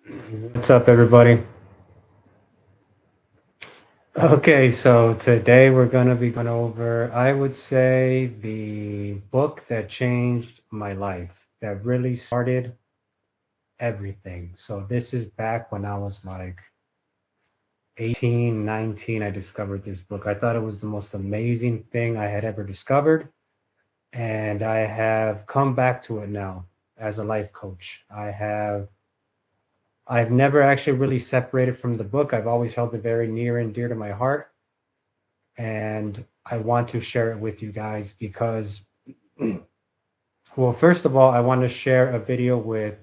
What's up, everybody? Okay, so today we're going to be going over, I would say, the book that changed my life, that really started everything. So this is back when I was like 18, 19. I discovered this book. I thought it was the most amazing thing I had ever discovered, and I have come back to it now as a life coach. I've never actually really separated from the book. I've always held it very near and dear to my heart, and I want to share it with you guys because, well, first of all, I want to share a video with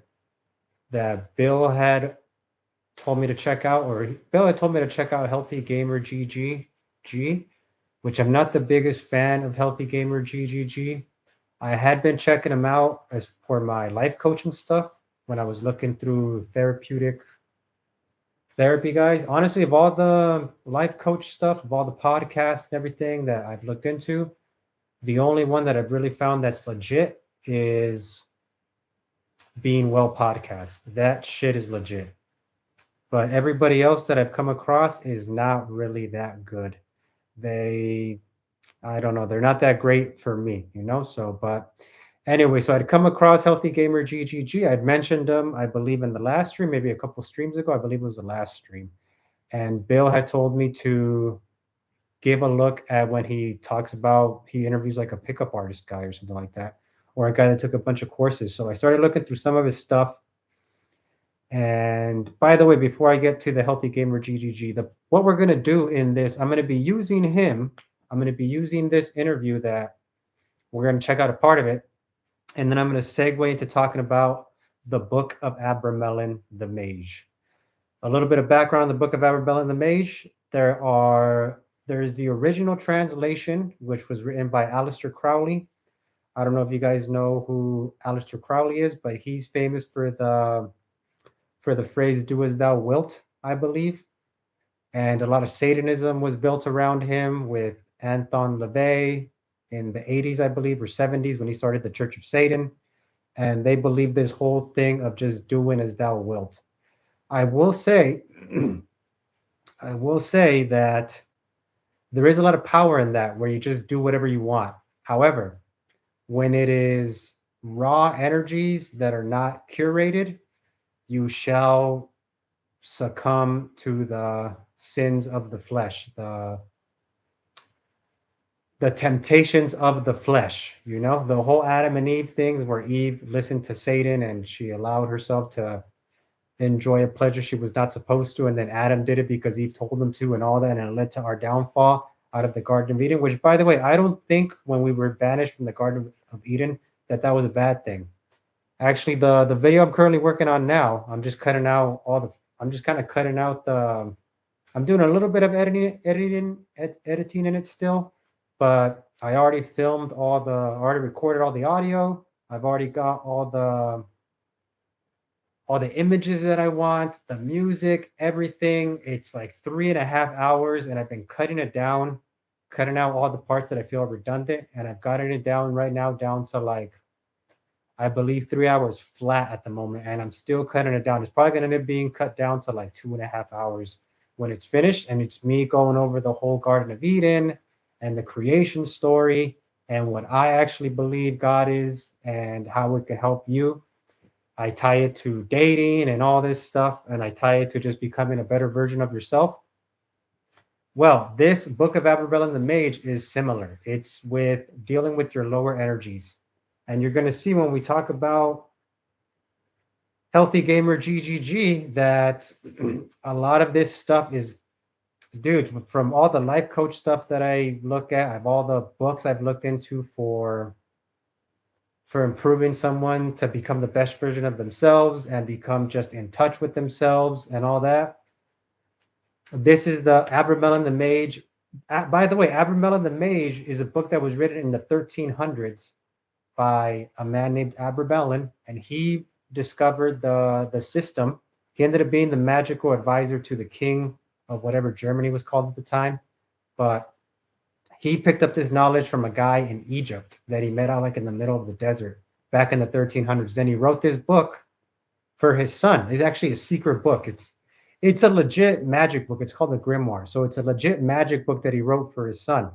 that Bill had told me to check out, or Bill had told me to check out Healthy Gamer GGG, which I'm not the biggest fan of Healthy Gamer GGG. I had been checking him out as for my life coaching stuff when I was looking through therapeutic therapy, guys. Honestly, of all the life coach stuff, of all the podcasts and everything that I've looked into, the only one that I've really found that's legit is Being Well podcast. That shit is legit. But everybody else that I've come across is not really that good. They, I don't know, they're not that great for me, you know? So, but anyway, so I'd come across Healthy Gamer GGG. I'd mentioned them, I believe, in the last stream, maybe a couple streams ago. I believe it was the last stream. And Bill had told me to give a look at when he talks about he interviews like a pickup artist guy or something like that, or a guy that took a bunch of courses. So I started looking through some of his stuff. And by the way, before I get to the Healthy Gamer GGG, the what we're gonna do in this, I'm gonna be using him. I'm gonna be using this interview that we're gonna check out a part of it, and then I'm gonna segue into talking about the Book of Abramelin the Mage. A little bit of background on the Book of Abramelin the Mage. There's the original translation, which was written by Aleister Crowley. I don't know if you guys know who Aleister Crowley is, but he's famous for the phrase "Do as thou wilt," I believe. And a lot of Satanism was built around him with Anton LaVey in the 80s, I believe, or 70s when he started the Church of Satan. And they believe this whole thing of just doing as thou wilt. I will say, I will say that there is a lot of power in that where you just do whatever you want. However, when it is raw energies that are not curated, you shall succumb to the sins of the flesh, the temptations of the flesh. You know, the whole Adam and Eve things where Eve listened to Satan and she allowed herself to enjoy a pleasure she was not supposed to, and then Adam did it because Eve told him to, and all that, and it led to our downfall out of the Garden of Eden. Which, by the way, I don't think when we were banished from the Garden of Eden that was a bad thing. Actually, the video I'm currently working on now, I'm just cutting out all the. I'm just kind of cutting out the. I'm doing a little bit of editing in it still, but I already filmed already recorded all the audio. I've already got all the images that I want, the music, everything. It's like 3.5 hours, and I've been cutting it down, cutting out all the parts that I feel are redundant, and I've gotten it down right now down to like I believe 3 hours flat at the moment, and I'm still cutting it down. It's probably going to end up being cut down to like 2.5 hours when it's finished, and it's me going over the whole Garden of Eden and the creation story and what I actually believe God is and how it can help you. I tie it to dating and all this stuff, and I tie it to just becoming a better version of yourself. Well, this Book of Aberrell and the Mage is similar. It's with dealing with your lower energies. And you're going to see when we talk about Healthy Gamer GGG that a lot of this stuff is, dude, from all the life coach stuff that I look at, I've all the books I've looked into for improving someone to become the best version of themselves and become just in touch with themselves and all that. This is the Abramelin the Mage. By the way, Abramelin the Mage is a book that was written in the 1300s by a man named Abramelin, and he discovered the system. He ended up being the magical advisor to the king of whatever Germany was called at the time. But he picked up this knowledge from a guy in Egypt that he met out like in the middle of the desert back in the 1300s. Then he wrote this book for his son. It's actually a secret book. It's a legit magic book. It's called the Grimoire. So it's a legit magic book that he wrote for his son.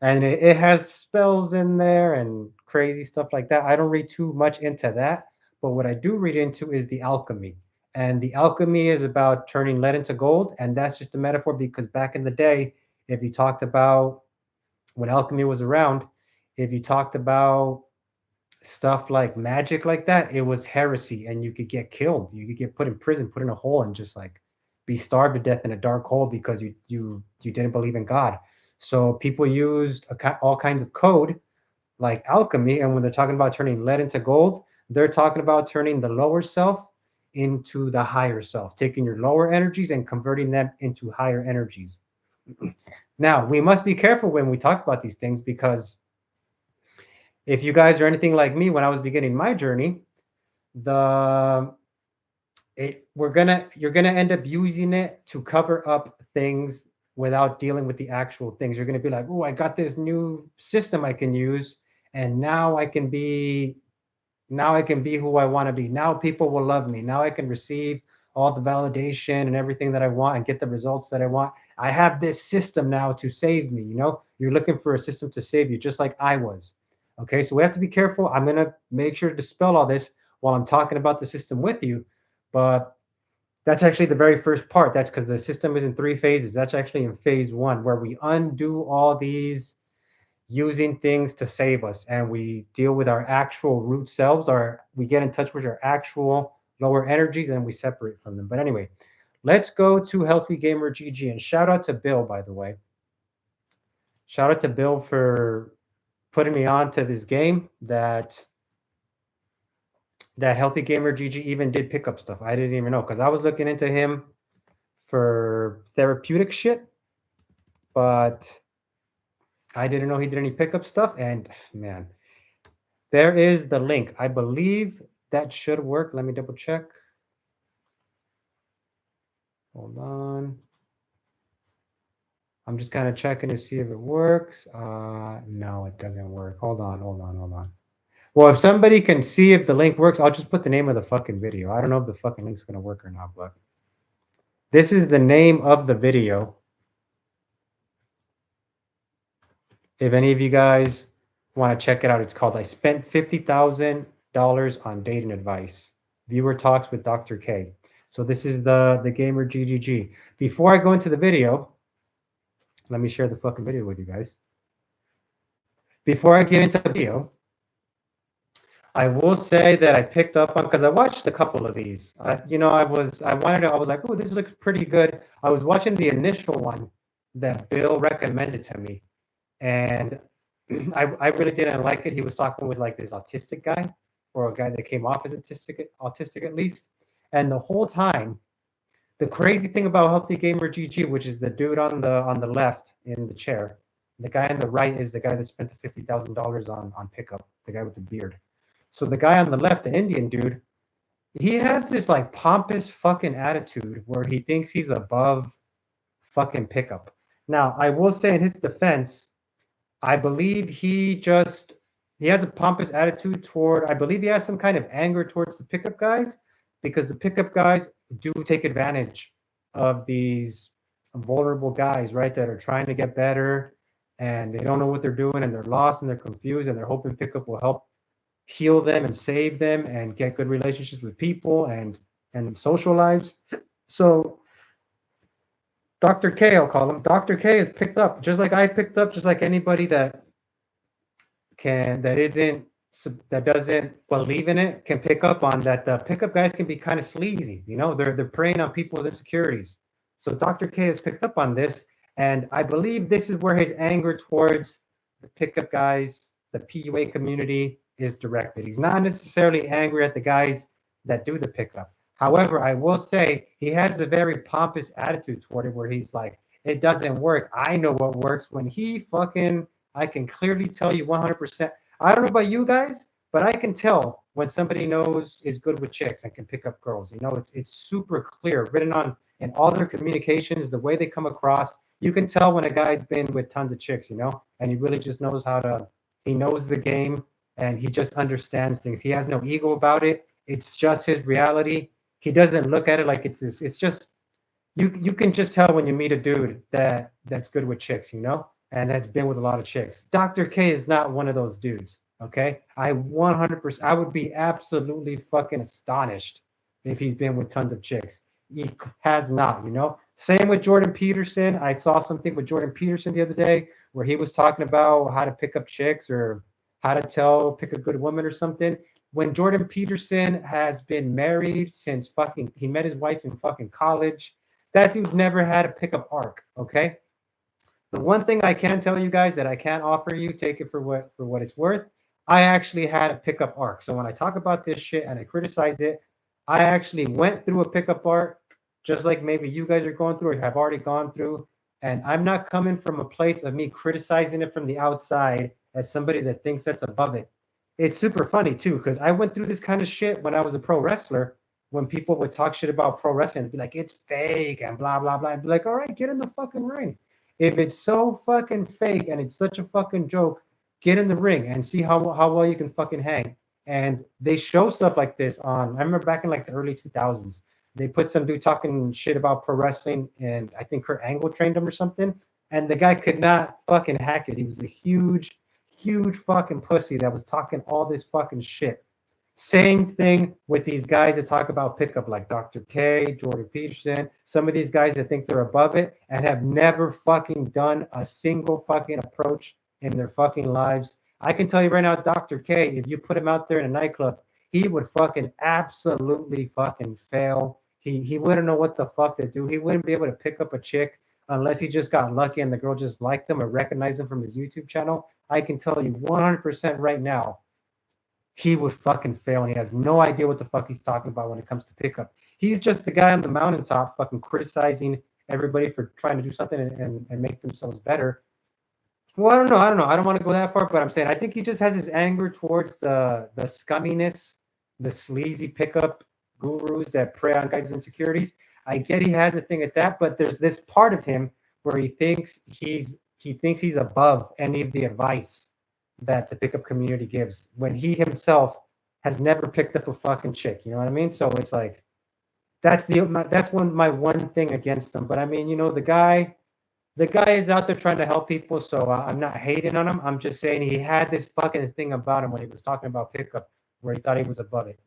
And it has spells in there and crazy stuff like that. I don't read too much into that, but what I do read into is the alchemy. And the alchemy is about turning lead into gold, and that's just a metaphor because back in the day, if you talked about when alchemy was around, if you talked about stuff like magic like that, it was heresy and you could get killed. You could get put in prison, put in a hole, and just like be starved to death in a dark hole because you didn't believe in God. So people used all kinds of code like alchemy, and when they're talking about turning lead into gold, they're talking about turning the lower self into the higher self, taking your lower energies and converting them into higher energies. Now, we must be careful when we talk about these things because if you guys are anything like me when I was beginning my journey, the you're gonna end up using it to cover up things without dealing with the actual things. You're gonna be like, oh, I got this new system I can use, and now I can be who I want to be. Now people will love me. Now I can receive all the validation and everything that I want and get the results that I want. I have this system now to save me. You're looking for a system to save you, just like I was. Okay, so we have to be careful. I'm going to make sure to dispel all this while I'm talking about the system with you. But that's actually the very first part. That's because the system is in 3 phases. That's actually in phase 1, where we undo all these using things to save us and we deal with our actual root selves, or we get in touch with our actual lower energies and we separate from them. But anyway, let's go to Healthy Gamer GG, and shout out to Bill, by the way. Shout out to Bill for putting me on to this game that Healthy Gamer GG even did pickup stuff. I didn't even know because I was looking into him for therapeutic shit, but I didn't know he did any pickup stuff. And man, there is the link. I believe that should work. Let me double check. Hold on. I'm just kind of checking to see if it works. No, it doesn't work. Hold on. Well, if somebody can see if the link works, I'll just put the name of the fucking video. I don't know if the fucking link's going to work or not, but this is the name of the video. If any of you guys want to check it out, it's called I Spent $50,000 on Dating Advice. Viewer Talks with Dr. K. So this is the gamer GGG. Before I go into the video, let me share the fucking video with you guys. Before I get into the video, I will say that I picked up on, because I watched a couple of these. I was like, oh, this looks pretty good. I was watching the initial one that Bill recommended to me, and I really didn't like it. He was talking with like this autistic guy, or a guy that came off as autistic at least. And the whole time, the crazy thing about Healthy Gamer GG, which is the dude on the left in the chair, the guy on the right is the guy that spent the $50,000 on pickup, the guy with the beard. So the guy on the left, the Indian dude, he has this like pompous fucking attitude where he thinks he's above fucking pickup. Now, I will say in his defense, I believe he has a pompous attitude toward, I believe he has some kind of anger towards the pickup guys, because the pickup guys do take advantage of these vulnerable guys, right, that are trying to get better and they don't know what they're doing and they're lost and they're confused and they're hoping pickup will help heal them and save them and get good relationships with people and social lives. So Dr. K, I'll call him. Dr. K is picked up, just like I picked up, just like anybody that doesn't believe in it can pick up on that. The pickup guys can be kind of sleazy, they're preying on people's insecurities. So Dr. K has picked up on this, and I believe this is where his anger towards the pickup guys, the PUA community, is directed. He's not necessarily angry at the guys that do the pickup. However, I will say he has a very pompous attitude toward it where he's like, it doesn't work. I know what works. When I can clearly tell you 100%. I don't know about you guys, but I can tell when somebody knows is good with chicks and can pick up girls. It's super clear, written on in all their communications, the way they come across. You can tell when a guy's been with tons of chicks, and he really just knows he knows the game and he just understands things. He has no ego about it, It's just his reality. He doesn't look at it like it's this. It's just you can just tell when you meet a dude that's good with chicks, you know, and has been with a lot of chicks. Dr. K is not one of those dudes. Okay, I 100%. I would be absolutely fucking astonished if he's been with tons of chicks. He has not, you know. Same with Jordan Peterson. I saw something with Jordan Peterson the other day where he was talking about how to pick up chicks or how to pick a good woman or something. When Jordan Peterson has been married since fucking, he met his wife in fucking college. That dude's never had a pickup arc, okay? The one thing I can tell you guys that I can't offer you, take it for what it's worth. I actually had a pickup arc. So when I talk about this shit and I criticize it, I actually went through a pickup arc, just like maybe you guys are going through or have already gone through. And I'm not coming from a place of me criticizing it from the outside as somebody that thinks that's above it. It's super funny too, because I went through this kind of shit when I was a pro wrestler. When people would talk shit about pro wrestling and be like, it's fake and blah, blah, blah. I'd be like, all right, get in the fucking ring. If it's so fucking fake and it's such a fucking joke, get in the ring and see how well you can fucking hang. And they show stuff like this on, I remember back in like the early 2000s, they put some dude talking shit about pro wrestling, and I think Kurt Angle trained him or something. And the guy could not fucking hack it. He was a huge, huge fucking pussy that was talking all this fucking shit. Same thing with these guys that talk about pickup, like Dr. K, Jordan Peterson, some of these guys that think they're above it and have never fucking done a single fucking approach in their fucking lives. I can tell you right now, Dr. K, if you put him out there in a nightclub, he would fucking absolutely fucking fail. He wouldn't know what the fuck to do. He wouldn't be able to pick up a chick unless he just got lucky and the girl just liked him or recognized him from his YouTube channel. I can tell you 100% right now, he would fucking fail, and he has no idea what the fuck he's talking about when it comes to pickup. He's just the guy on the mountaintop fucking criticizing everybody for trying to do something and make themselves better. Well, I don't know. I don't want to go that far, but I'm saying I think he just has his anger towards the scumminess, the sleazy pickup gurus that prey on guys' insecurities. I get he has a thing at that, but there's this part of him where he thinks he's above any of the advice that the pickup community gives when he himself has never picked up a fucking chick. You know what I mean? So it's like that's my one thing against him. But I mean, you know, the guy is out there trying to help people, so I'm not hating on him. I'm just saying he had this fucking thing about him when he was talking about pickup where he thought he was above it.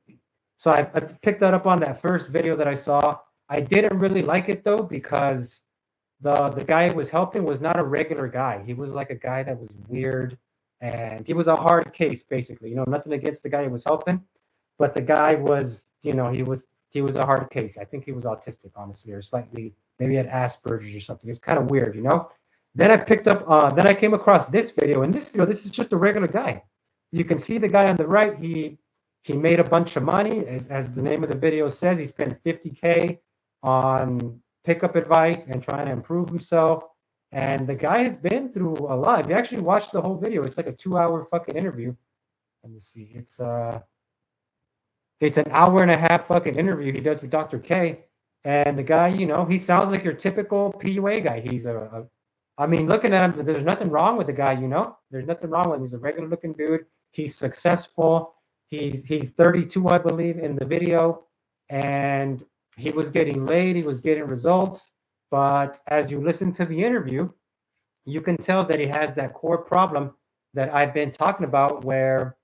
So I picked that up on that first video that I saw. I didn't really like it though because the guy who was helping was not a regular guy. He was like a guy that was weird, and he was a hard case basically. You know, nothing against the guy who was helping, but the guy was, you know, he was a hard case. I think he was autistic, honestly, or slightly maybe had Asperger's or something. It was kind of weird, you know. Then I came across this video. In this video, this is just a regular guy. You can see the guy on the right. He made a bunch of money, as the name of the video says. He spent 50K on pickup advice and trying to improve himself. And the guy has been through a lot. If you actually watch the whole video, it's like a 2-hour fucking interview. Let me see. It's an hour and a half fucking interview he does with Dr. K. And the guy, you know, he sounds like your typical PUA guy. He's I mean, looking at him, there's nothing wrong with the guy, you know. There's nothing wrong with him. He's a regular looking dude. He's successful. He's 32, I believe, in the video. And he was getting laid. He was getting results. But as you listen to the interview, you can tell that he has that core problem that I've been talking about, where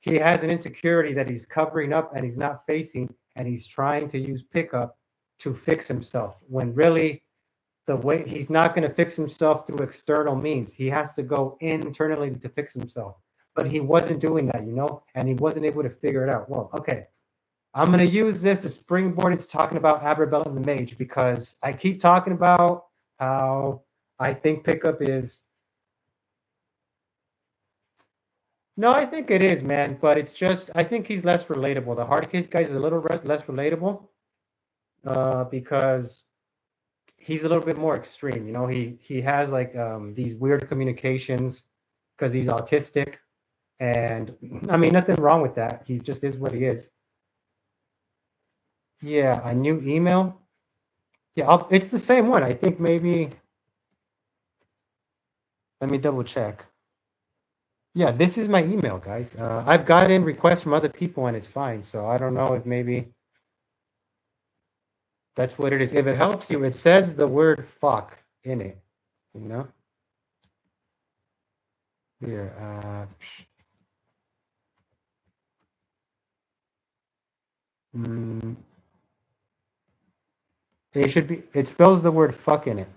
he has an insecurity that he's covering up and he's not facing, and he's trying to use pickup to fix himself, when really the way he's not going to fix himself through external means. He has to go internally to fix himself. But he wasn't doing that, you know, and he wasn't able to figure it out. Well, okay, I'm going to use this to springboard into talking about Abrabella and the Mage, because I keep talking about how I think pickup is. No, I think it is, man, but it's just, I think he's less relatable. The hard case guy is a little less relatable because he's a little bit more extreme. You know, he has like these weird communications because he's autistic, and I mean, nothing wrong with that. He just is what he is. Yeah, a new email. Yeah, it's the same one. I think maybe. Let me double check. Yeah, this is my email, guys. I've gotten requests from other people and it's fine. So I don't know if maybe that's what it is. If it helps you, it says the word fuck in it, you know? Here, mm, it should be, it spells the word fuck in it,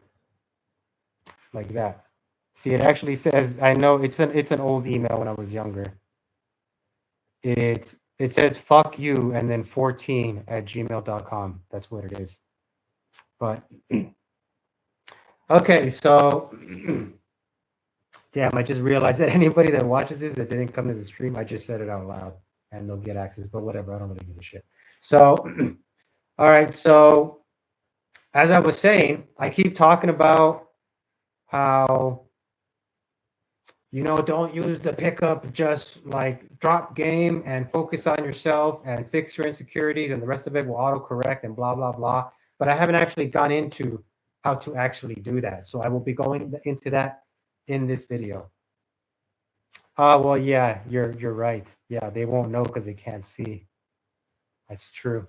like that. See, it actually says, I know it's an old email when I was younger. It says fuck you and then 14 at gmail.com. That's what it is. But okay, so damn, I just realized that anybody that watches this that didn't come to the stream, I just said it out loud and they'll get access. But whatever, I don't really give a shit. So, all right. So, as I was saying, I keep talking about how, don't use the pickup, just like drop game and focus on yourself and fix your insecurities, and the rest of it will autocorrect and blah, blah, blah. But I haven't actually gone into how to actually do that. So, I will be going into that in this video. Well, yeah, you're right. Yeah, they won't know because they can't see. That's true.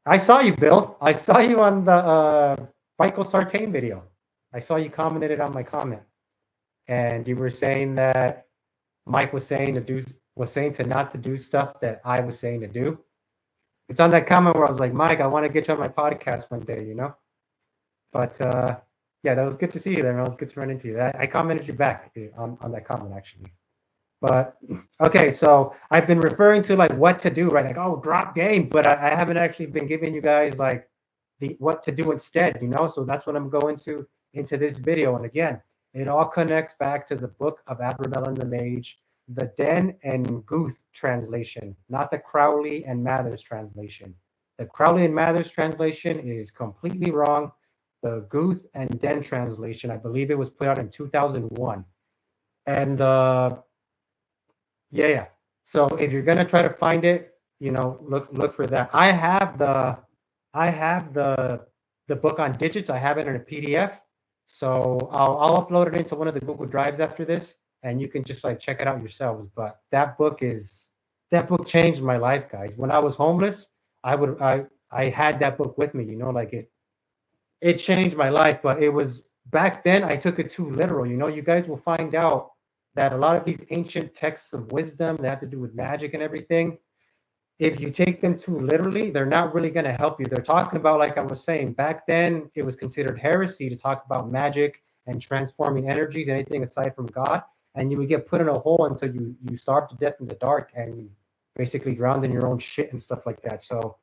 I saw you, Bill. I saw you on the Michael Sartain video. I saw you commented on my comment, and you were saying that Mike was saying to not to do stuff that I was saying to do. It's on that comment where I was like, Mike, I want to get you on my podcast one day, But yeah, that was good to see you there, man. It was good to run into you. I commented you back on that comment actually. But okay, so I've been referring to like what to do, right? Like, oh, drop game, but I haven't actually been giving you guys like the what to do instead, So that's what I'm going to into this video. And again, it all connects back to the book of Abramelin the Mage, the Den and Guth translation, not the Crowley and Mathers translation. The Crowley and Mathers translation is completely wrong. The Guth and Den translation, I believe it was put out in 2001. And yeah. So if you're gonna try to find it, look for that. I have the book on digits. I have it in a PDF. So I'll upload it into one of the Google Drives after this, and you can just like check it out yourselves. But that book changed my life, guys. When I was homeless, I had that book with me, like it changed my life, but it was back then I took it too literal. You guys will find out that a lot of these ancient texts of wisdom that have to do with magic and everything, if you take them too literally, they're not really going to help you. They're talking about, like I was saying, back then it was considered heresy to talk about magic and transforming energies, anything aside from God, and you would get put in a hole until you starved to death in the dark and you basically drowned in your own shit and stuff like that. So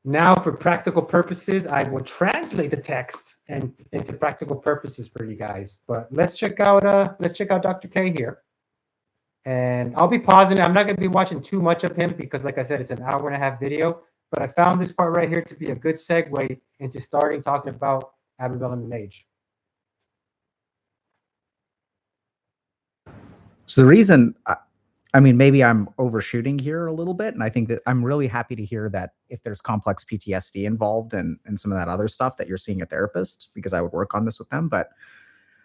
now, for practical purposes, I will translate the text and into practical purposes for you guys. But let's check out Dr. K here. And I'll be pausing it. I'm not going to be watching too much of him because, like I said, it's an hour and a half video. But I found this part right here to be a good segue into starting talking about Abigail and the Mage. So the reason, maybe I'm overshooting here a little bit, and I think that I'm really happy to hear that if there's complex PTSD involved and some of that other stuff that you're seeing a therapist, because I would work on this with them. But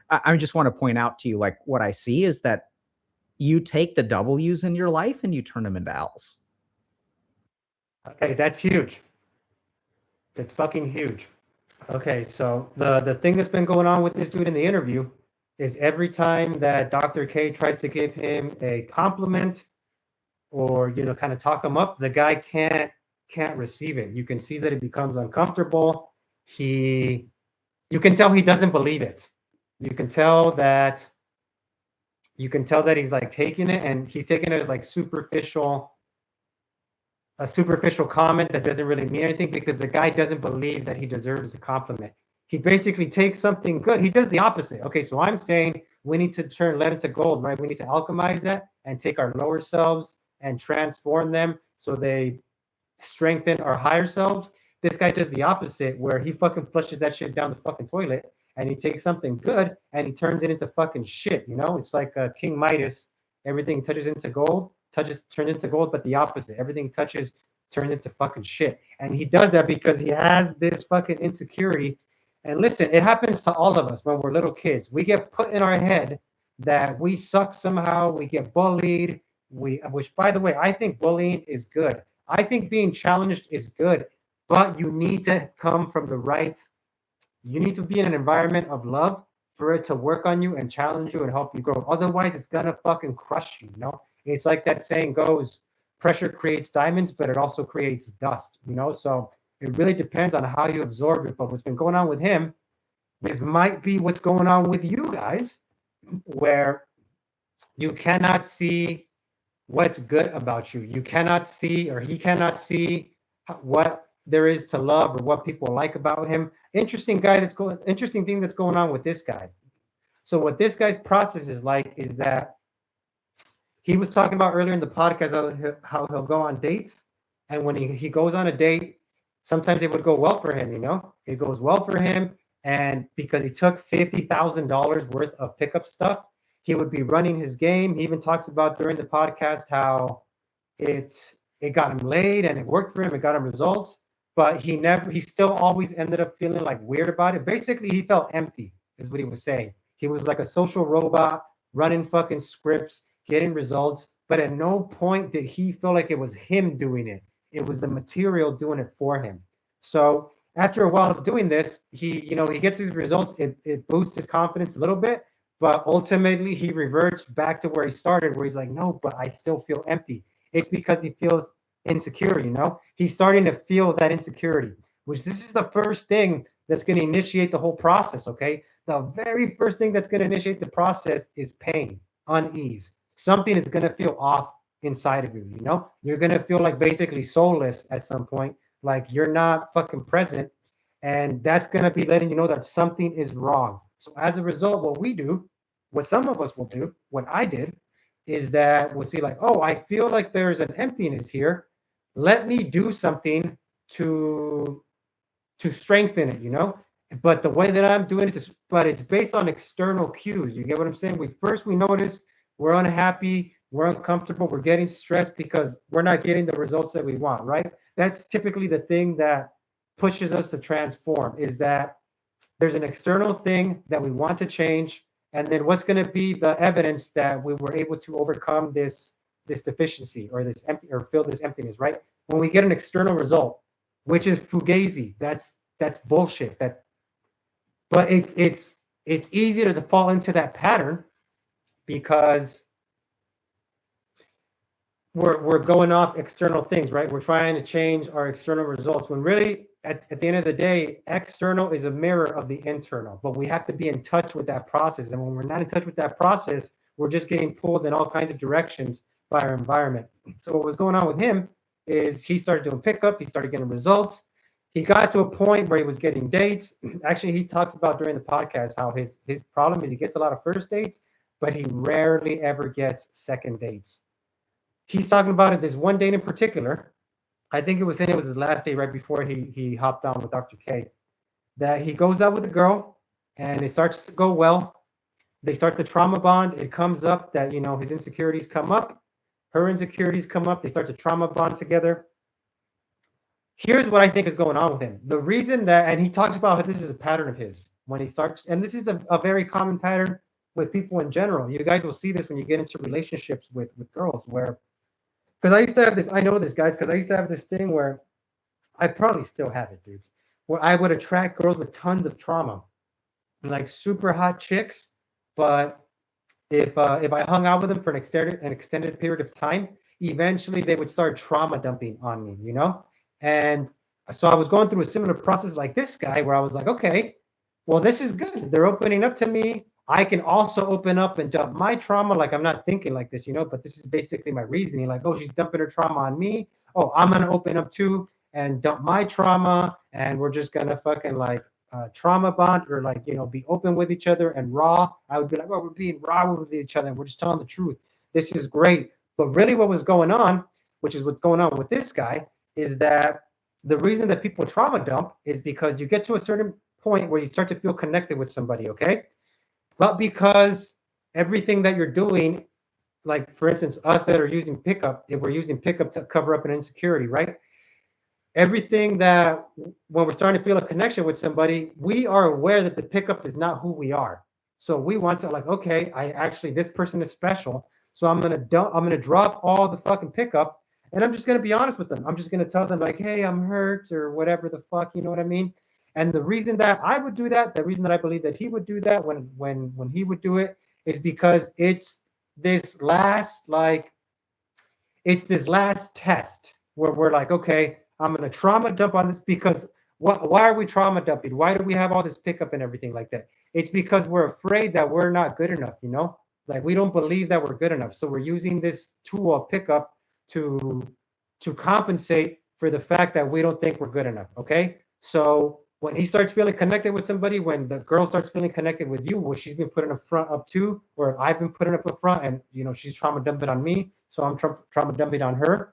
I just want to point out to you, like, what I see is that you take the W's in your life and you turn them into L's. Okay, that's huge. That's fucking huge. Okay, so the thing that's been going on with this dude in the interview is every time that Dr. K tries to give him a compliment or kind of talk him up, the guy can't receive it. You can see that it becomes uncomfortable. You can tell he doesn't believe it. You can tell that he's like taking it, and he's taking it as like a superficial comment that doesn't really mean anything because the guy doesn't believe that he deserves a compliment. He basically takes something good. He does the opposite. Okay, so I'm saying we need to turn lead into gold, right? We need to alchemize that and take our lower selves and transform them so they strengthen our higher selves. This guy does the opposite where he fucking flushes that shit down the fucking toilet and he takes something good and he turns it into fucking shit, It's like King Midas. Everything turns into gold, but the opposite. Everything touches turns into fucking shit. And he does that because he has this fucking insecurity. And listen, it happens to all of us when we're little kids. We get put in our head that we suck somehow, we get bullied, which by the way, I think bullying is good. I think being challenged is good, but you need to come from the right, you need to be in an environment of love for it to work on you and challenge you and help you grow. Otherwise, it's gonna fucking crush you, you know? It's like that saying goes, pressure creates diamonds, but it also creates dust, you know? So it really depends on how you absorb it. But what's been going on with him, this might be what's going on with you guys, where you cannot see what's good about you. You cannot see, or he cannot see what there is to love or what people like about him. Interesting thing that's going on with this guy. So what this guy's process is like is that he was talking about earlier in the podcast how he'll go on dates, and when he goes on a date, sometimes it would go well for him. You know, it goes well for him, and because he took $50,000 worth of pickup stuff, he would be running his game. He even talks about during the podcast how it it got him laid and it worked for him. It got him results, but he still always ended up feeling like weird about it. Basically, he felt empty, is what he was saying. He was like a social robot running fucking scripts, getting results, but at no point did he feel like it was him doing it. It was the material doing it for him. So after a while of doing this, he gets his results. It boosts his confidence a little bit, but ultimately he reverts back to where he started, where he's like, no, but I still feel empty. It's because he feels insecure, you know? He's starting to feel that insecurity, which this is the first thing that's going to initiate the whole process, okay? The very first thing that's going to initiate the process is pain, unease. Something is going to feel off inside of you, you know? You're going to feel like basically soulless at some point, like you're not fucking present. And that's going to be letting you know that something is wrong. So as a result, what we do, what some of us will do, what I did, is that we'll see like, oh, I feel like there's an emptiness here. Let me do something to to strengthen it, you know. But the way that I'm doing it is, but it's based on external cues. You get what I'm saying? We notice we're unhappy, we're uncomfortable, we're getting stressed because we're not getting the results that we want, right? That's typically the thing that pushes us to transform, is that there's an external thing that we want to change, and then what's going to be the evidence that we were able to overcome this deficiency or this empty or fill this emptiness, right? When we get an external result, which is fugazi, that's bullshit. But it's easier to fall into that pattern because we're going off external things, right? We're trying to change our external results when really at the end of the day, external is a mirror of the internal, but we have to be in touch with that process. And when we're not in touch with that process, we're just getting pulled in all kinds of directions by our environment. So what was going on with him is he started doing pickup, he started getting results. He got to a point where he was getting dates. Actually, he talks about during the podcast how his problem is he gets a lot of first dates, but he rarely ever gets second dates. He's talking about it this one date in particular. I think it was his last day right before he hopped on with Dr. K. That he goes out with a girl and it starts to go well. They start the trauma bond. It comes up that his insecurities come up, her insecurities come up. They start to trauma bond together. Here's what I think is going on with him. The reason that, and he talks about how this is a pattern of his when he starts, and this is a very common pattern with people in general. You guys will see this when you get into relationships with girls, where because I used to have this, I know this, guys, because I used to have this thing where I probably still have it, dudes, where I would attract girls with tons of trauma, like super hot chicks. But if I hung out with them for an extended period of time, eventually they would start trauma dumping on me, you know? And so I was going through a similar process like this guy, where I was like, okay, well, this is good. They're opening up to me. I can also open up and dump my trauma. Like, I'm not thinking like this, but this is basically my reasoning. Like, oh, she's dumping her trauma on me. Oh, I'm going to open up too and dump my trauma. And we're just going to fucking like trauma bond, or like, be open with each other and raw. I would be like, oh, we're being raw with each other. And we're just telling the truth. This is great. But really what was going on, which is what's going on with this guy, is that the reason that people trauma dump is because you get to a certain point where you start to feel connected with somebody, okay? But because everything that you're doing, like for instance, us that are using pickup, if we're using pickup to cover up an insecurity, right? Everything when we're starting to feel a connection with somebody, we are aware that the pickup is not who we are. So we want to like, okay, I actually this person is special. So I'm gonna drop all the fucking pickup and I'm just gonna be honest with them. I'm just gonna tell them like, hey, I'm hurt or whatever the fuck, you know what I mean? And the reason that I would do that, the reason that I believe that he would do that when he would do it is because this last like it's this last test where we're like, okay, I'm gonna trauma dump on this because why are we trauma dumping? Why do we have all this pickup and everything like that? It's because we're afraid that we're not good enough, you know? Like we don't believe that we're good enough. So we're using this tool of pickup to to compensate for the fact that we don't think we're good enough. Okay. So when he starts feeling connected with somebody, when the girl starts feeling connected with you, well, she's been putting a front up too, or I've been putting up a front, and you know she's trauma dumping on me, so I'm trauma dumping on her.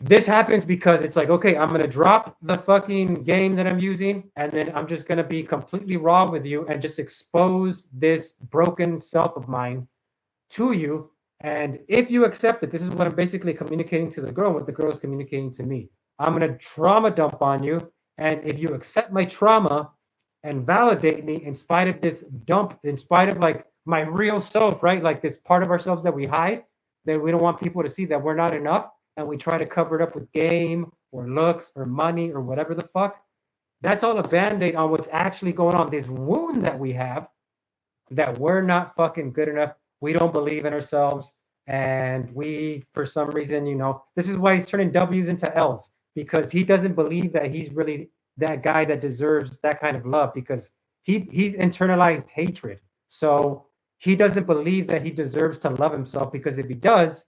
This happens because it's like, okay, I'm gonna drop the fucking game that I'm using, and then I'm just gonna be completely raw with you and just expose this broken self of mine to you. And if you accept it, this is what I'm basically communicating to the girl, what the girl is communicating to me. I'm going to trauma dump on you. And if you accept my trauma and validate me in spite of this dump, in spite of like my real self, right? Like this part of ourselves that we hide, that we don't want people to see that we're not enough. And we try to cover it up with game or looks or money or whatever the fuck. That's all a band aid on what's actually going on. This wound that we have that we're not fucking good enough. We don't believe in ourselves. And we, for some reason, you know, this is why he's turning W's into L's because he doesn't believe that he's really that guy that deserves that kind of love because he's internalized hatred. So he doesn't believe that he deserves to love himself because if he does,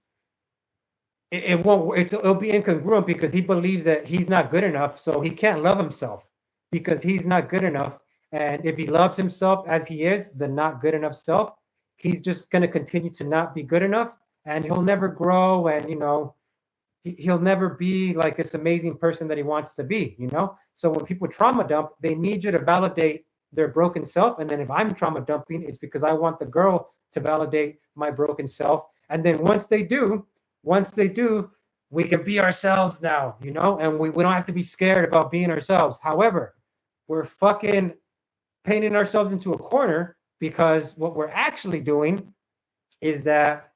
it won't. It'll be incongruent because he believes that he's not good enough, so he can't love himself because he's not good enough. And if he loves himself as he is, the not good enough self, he's just going to continue to not be good enough, and he'll never grow. And you know, he'll never be like this amazing person that he wants to be. You know. So when people trauma dump, they need you to validate their broken self, and then if I'm trauma dumping, it's because I want the girl to validate my broken self. And then once they do, we can be ourselves now, you know, and we don't have to be scared about being ourselves. However, we're fucking painting ourselves into a corner because what we're actually doing is that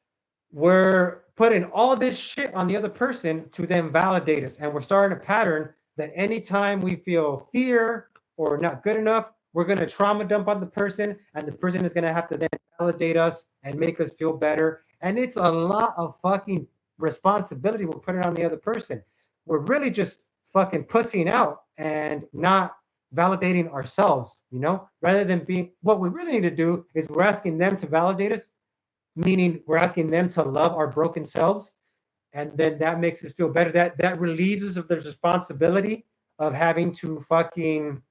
we're putting all this shit on the other person to then validate us. And we're starting a pattern that anytime we feel fear or not good enough, we're going to trauma dump on the person, and the person is going to have to then validate us and make us feel better. And it's a lot of fucking responsibility we're putting on the other person. We're really just fucking pussying out and not validating ourselves, you know, rather than being what we really need to do is we're asking them to validate us, meaning we're asking them to love our broken selves. And then that makes us feel better. That relieves us of the responsibility of having to fucking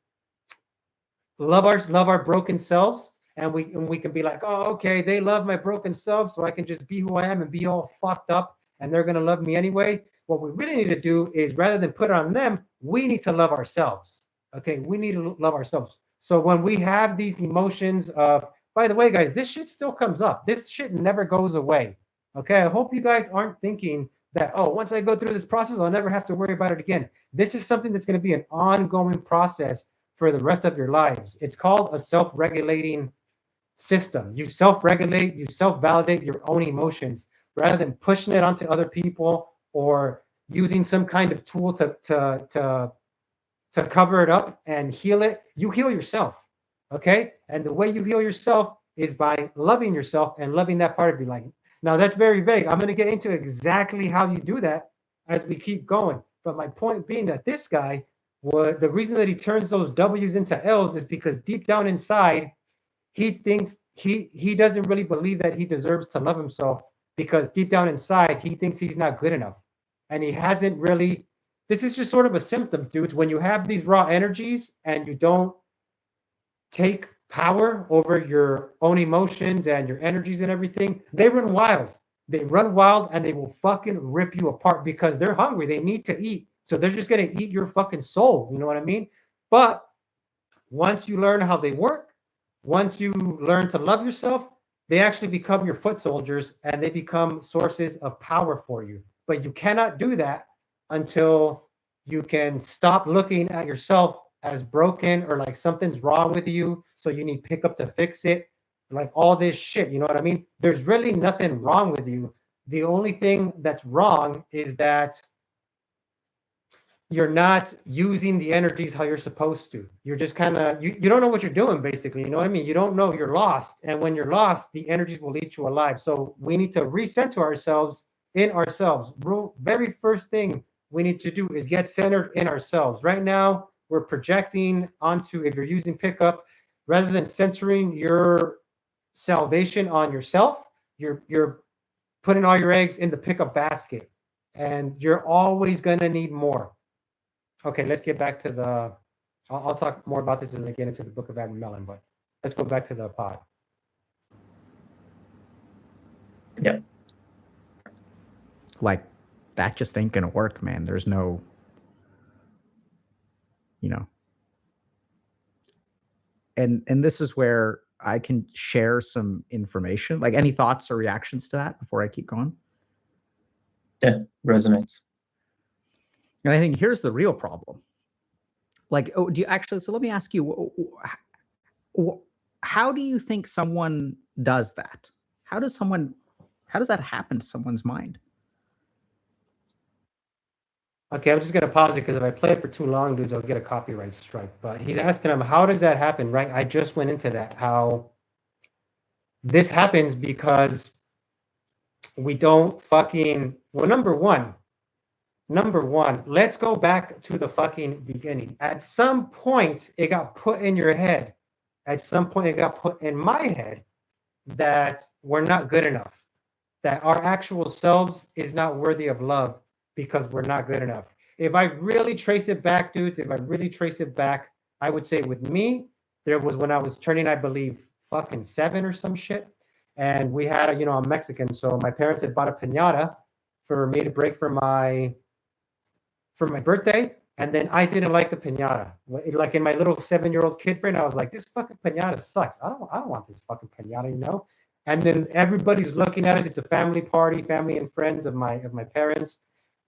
love our broken selves, and we can be like, oh, okay, they love my broken self, so I can just be who I am and be all fucked up, and they're gonna love me anyway. What we really need to do is rather than put it on them, we need to love ourselves. Okay, we need to love ourselves. So when we have these emotions of, by the way, guys, this shit still comes up. This shit never goes away. Okay, I hope you guys aren't thinking that, oh, once I go through this process, I'll never have to worry about it again. This is something that's going to be an ongoing process for the rest of your lives. It's called a self-regulating system. You self-regulate, you self-validate your own emotions rather than pushing it onto other people or using some kind of tool to cover it up and heal it. You heal yourself. Okay? And the way you heal yourself is by loving yourself and loving that part of your life. Now that's very vague. I'm going to get into exactly how you do that as we keep going. But my point being that this guy, the reason that he turns those W's into L's is because deep down inside, he thinks he doesn't really believe that he deserves to love himself because deep down inside, he thinks he's not good enough. And he hasn't really, this is just sort of a symptom, dudes. When you have these raw energies and you don't take power over your own emotions and your energies and everything, they run wild. They run wild and they will fucking rip you apart because they're hungry. They need to eat. So they're just going to eat your fucking soul. You know what I mean? But once you learn how they work, once you learn to love yourself, they actually become your foot soldiers and they become sources of power for you. But you cannot do that until you can stop looking at yourself as broken or like something's wrong with you, so you need pickup to fix it, like all this shit. You know what I mean? There's really nothing wrong with you. The only thing that's wrong is that you're not using the energies how you're supposed to. You're just kind of you don't know what you're doing, basically. You know what I mean? You don't know, you're lost. And when you're lost, the energies will eat you alive. So we need to recenter ourselves in ourselves. Very first thing we need to do is get centered in ourselves. Right now, we're projecting onto, if you're using pickup, rather than centering your salvation on yourself, you're putting all your eggs in the pickup basket. And you're always gonna need more. Okay, let's get back to the. I'll talk more about this as I get into the book of Adam Mellon, but let's go back to the pod. Yeah. Like, that just ain't gonna work, man. There's no, you know. And this is where I can share some information. Like, any thoughts or reactions to that before I keep going? Yeah, resonates. And I think here's the real problem. Like, oh, do you actually? So let me ask you, how do you think someone does that? How does that happen to someone's mind? Okay, I'm just gonna pause it because if I play it for too long, dudes, I'll get a copyright strike. But he's asking him, how does that happen, right? I just went into that. How this happens because we don't fucking. Well, number one, let's go back to the fucking beginning. At some point, it got put in your head. At some point, it got put in my head that we're not good enough, that our actual selves is not worthy of love because we're not good enough. If I really trace it back, dudes, I would say with me, there was when I was turning, I believe, fucking 7 or some shit. And we had, I'm Mexican, so my parents had bought a piñata for me to break for my birthday, and then I didn't like the piñata. Like in my little 7-year-old kid brain, I was like, this fucking piñata sucks. I don't want this fucking piñata, And then everybody's looking at us. It's a family party, family and friends of my parents,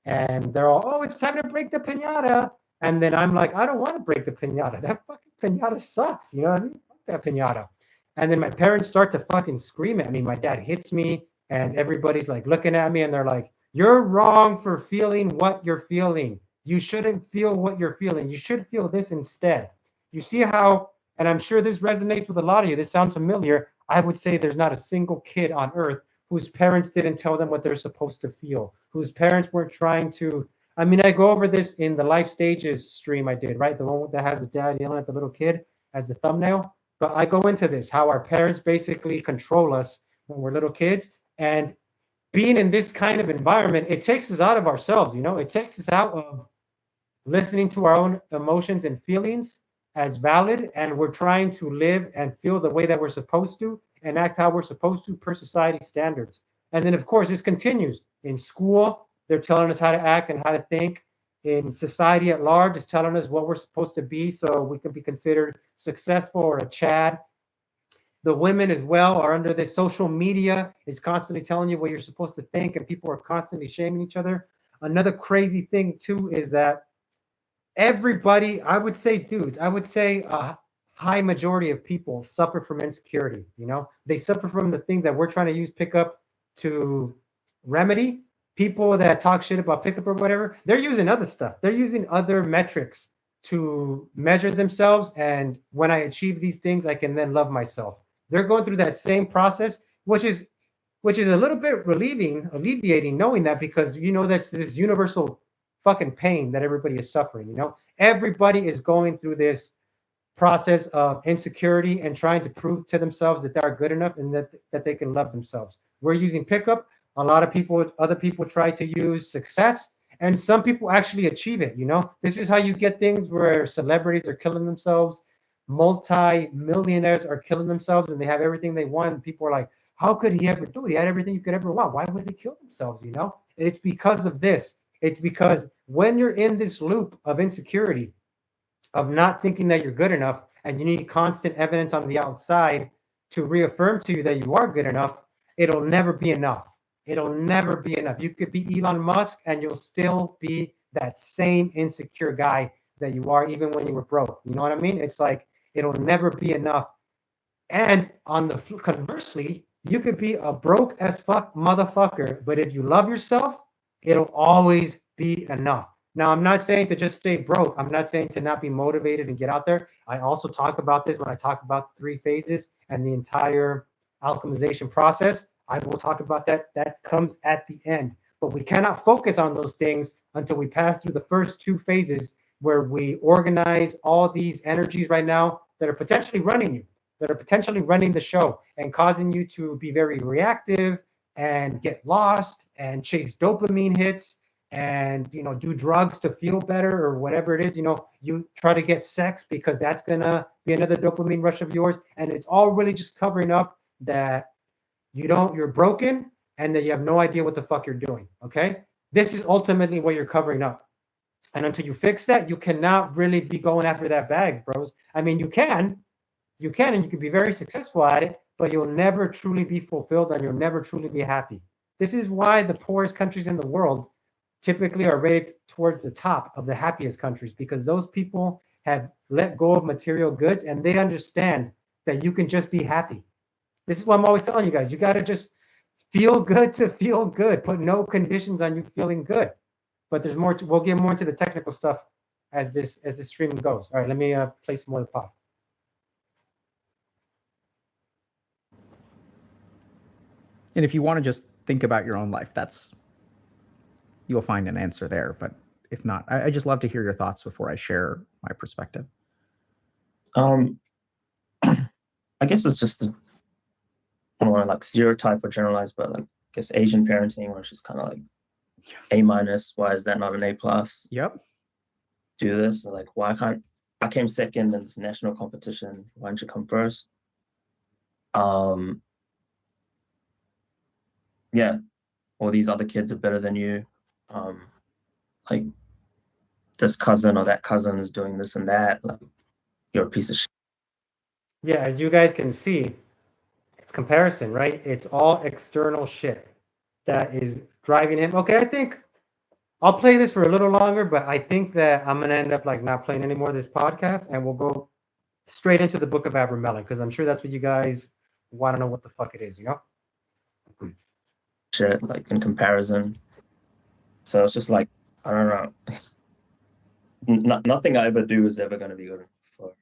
and they're all, oh, it's time to break the piñata. And then I'm like, I don't want to break the piñata. That fucking piñata sucks. You know what I mean? Fuck that piñata. And then my parents start to fucking scream at me. My dad hits me, and everybody's like looking at me, and they're like, you're wrong for feeling what you're feeling. You shouldn't feel what you're feeling. You should feel this instead. You see how, and I'm sure this resonates with a lot of you. This sounds familiar. I would say there's not a single kid on earth whose parents didn't tell them what they're supposed to feel, whose parents weren't trying to. I mean, I go over this in the Life Stages stream I did, right? The one that has the dad yelling at the little kid as the thumbnail. But I go into this, how our parents basically control us when we're little kids. And being in this kind of environment, it takes us out of ourselves, It takes us out of listening to our own emotions and feelings as valid, and we're trying to live and feel the way that we're supposed to and act how we're supposed to per society standards. And then, of course, this continues in school. They're telling us how to act and how to think. In society at large, it's telling us what we're supposed to be so we can be considered successful or a Chad. The women as well are under this. Social media is constantly telling you what you're supposed to think, and people are constantly shaming each other. Another crazy thing, too, is that everybody, I would say, dudes, a high majority of people suffer from insecurity. They suffer from the things that we're trying to use pickup to remedy. People that talk shit about pickup or whatever, they're using other stuff. They're using other metrics to measure themselves. And when I achieve these things, I can then love myself. They're going through that same process, which is a little bit alleviating, knowing that, because that's this universal fucking pain that everybody is suffering. Everybody is going through this process of insecurity and trying to prove to themselves that they are good enough and that they can love themselves. We're using pickup. A lot of other people try to use success, and some people actually achieve it. This is how you get things where celebrities are killing themselves, multi-millionaires are killing themselves, and they have everything they want. And people are like, how could he ever do it? He had everything you could ever want. Why would they kill themselves? It's because of this. It's because when you're in this loop of insecurity, of not thinking that you're good enough, and you need constant evidence on the outside to reaffirm to you that you are good enough, it'll never be enough. It'll never be enough. You could be Elon Musk and you'll still be that same insecure guy that you are even when you were broke. You know what I mean? It's like it'll never be enough. And on the conversely, you could be a broke as fuck motherfucker, but if you love yourself, it'll always be enough. Now, I'm not saying to just stay broke. I'm not saying to not be motivated and get out there. I also talk about this when I talk about the 3 phases and the entire alchemization process. I will talk about that. That comes at the end. But we cannot focus on those things until we pass through the first 2 phases where we organize all these energies right now that are potentially running you, that are potentially running the show and causing you to be very reactive and get lost and chase dopamine hits and do drugs to feel better or whatever it is. You try to get sex because that's gonna be another dopamine rush of yours, and it's all really just covering up that you're broken and that you have no idea what the fuck you're doing. Okay, this is ultimately what you're covering up. And until you fix that, you cannot really be going after that bag, bros. I mean, you can, and you can be very successful at it, but you'll never truly be fulfilled and you'll never truly be happy. This is why the poorest countries in the world typically are rated towards the top of the happiest countries, because those people have let go of material goods and they understand that you can just be happy. This is what I'm always telling you guys. You got to just feel good to feel good. Put no conditions on you feeling good. But there's more. We'll get more into the technical stuff as this stream goes. All right, let me play some more of the pop. And if you want to just think about your own life, you'll find an answer there. But if not, I just love to hear your thoughts before I share my perspective. I guess it's just more like stereotype or generalized, but like I guess Asian parenting, where it's just kind of like A-. Why is that not an A+? Yep. Do this. Like, why can't I came second in this national competition? Why don't you come first? Yeah, all these other kids are better than you. Like this cousin or that cousin is doing this and that. Like, you're a piece of shit. Yeah, as you guys can see, it's comparison, right? It's all external shit that is driving him. Okay, I think I'll play this for a little longer, but I think that I'm gonna end up like not playing any more of this podcast, and we'll go straight into the Book of Abramelin, because I'm sure that's what you guys want to know what the fuck it is, Shit, like in comparison. So it's just like, I don't know. Nothing I ever do is ever going to be good for.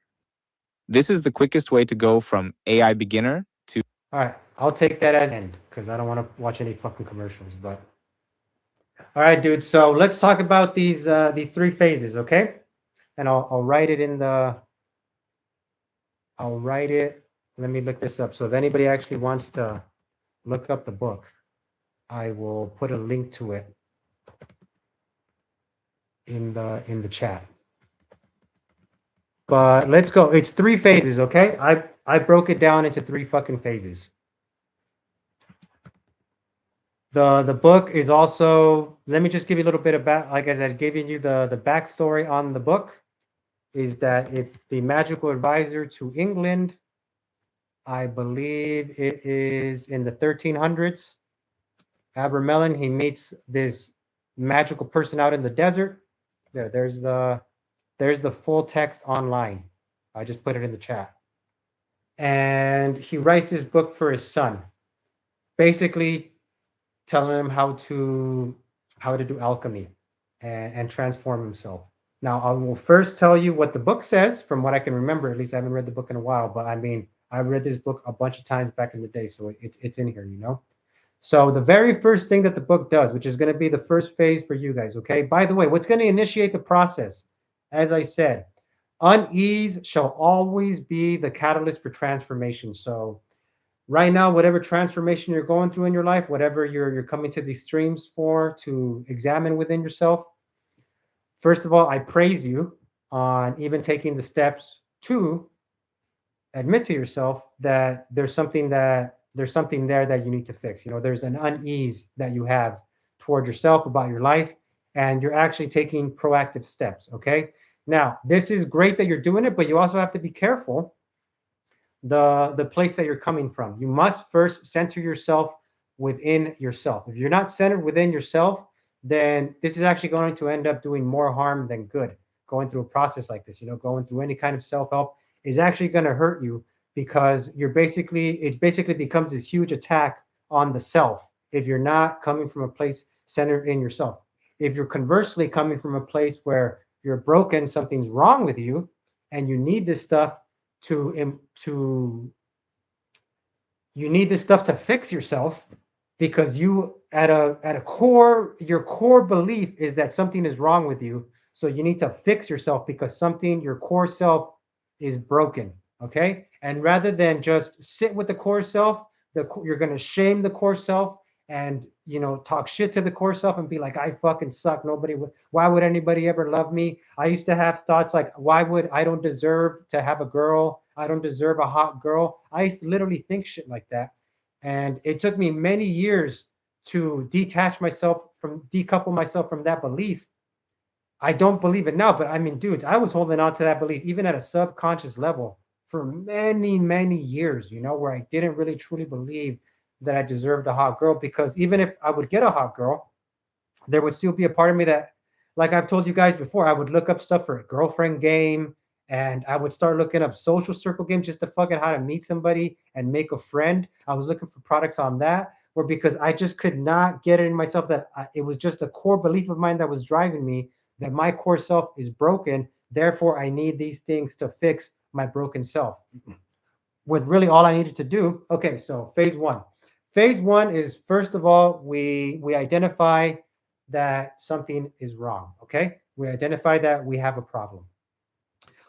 This is the quickest way to go from AI beginner to. All right, I'll take that as end because I don't want to watch any fucking commercials. But all right, dude. So let's talk about these 3 phases, okay? And I'll write it in the. I'll write it. Let me look this up. So if anybody actually wants to look up the book, I will put a link to it in the chat. But let's go. It's 3 phases, okay? I broke it down into 3 fucking phases. The book is also, let me just give you a little bit about, like I said, giving you the backstory on the book, is that it's the magical advisor to England. I believe it is in the 1300s. Abramelin, he meets this magical person out in the desert. There's the full text online. I just put it in the chat. And he writes this book for his son, basically telling him how to do alchemy and transform himself. Now, I will first tell you what the book says, from what I can remember. At least I haven't read the book in a while, but I mean, I read this book a bunch of times back in the day, so it's in here, So the very first thing that the book does, which is going to be the first phase for you guys, okay? By the way, what's going to initiate the process? As I said, unease shall always be the catalyst for transformation. So right now, whatever transformation you're going through in your life, whatever you're coming to these streams for, to examine within yourself, first of all, I praise you on even taking the steps to admit to yourself that there's something there that you need to fix. There's an unease that you have toward yourself about your life, and you're actually taking proactive steps. Okay. Now, this is great that you're doing it, but you also have to be careful the place that you're coming from. You must first center yourself within yourself. If you're not centered within yourself, then this is actually going to end up doing more harm than good, going through a process like this, going through any kind of self-help is actually going to hurt you, because it basically becomes this huge attack on the self if you're not coming from a place centered in yourself. If you're conversely coming from a place where you're broken, something's wrong with you, and you need this stuff to you need this stuff to fix yourself, because you at a core, your core belief is that something is wrong with you. So you need to fix yourself because your core self is broken. Okay. And rather than just sit with the core self, you're going to shame the core self and, talk shit to the core self and be like, I fucking suck. Why would anybody ever love me? I used to have thoughts like, I don't deserve to have a girl. I don't deserve a hot girl. I used to literally think shit like that. And it took me many years to decouple myself from that belief. I don't believe it now, but I mean, dudes, I was holding on to that belief even at a subconscious level for many, many years, where I didn't really truly believe that I deserved a hot girl, because even if I would get a hot girl, there would still be a part of me that, like I've told you guys before, I would look up stuff for a girlfriend game, and I would start looking up social circle games just to fucking how to meet somebody and make a friend. I was looking for products on that, or because I just could not get it in myself that it was just a core belief of mine that was driving me, that my core self is broken. Therefore, I need these things to fix my broken self. When really all I needed to do, okay, so phase one. Phase one is, first of all, we identify that something is wrong. Okay, we identify that we have a problem.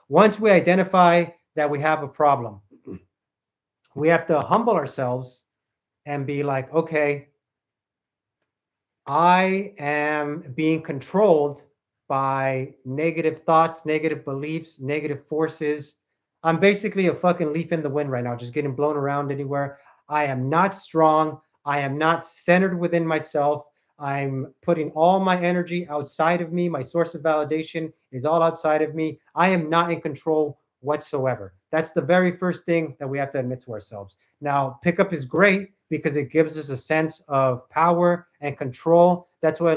Once we identify that we have a problem, we have to humble ourselves and be like, okay, I am being controlled by negative thoughts, negative beliefs, negative forces. I'm basically a fucking leaf in the wind right now, just getting blown around anywhere. I am not strong. I am not centered within myself. I'm putting all my energy outside of me. My source of validation is all outside of me. I am not in control whatsoever. That's the very first thing that we have to admit to ourselves. Now, pickup is great because it gives us a sense of power and control. That's why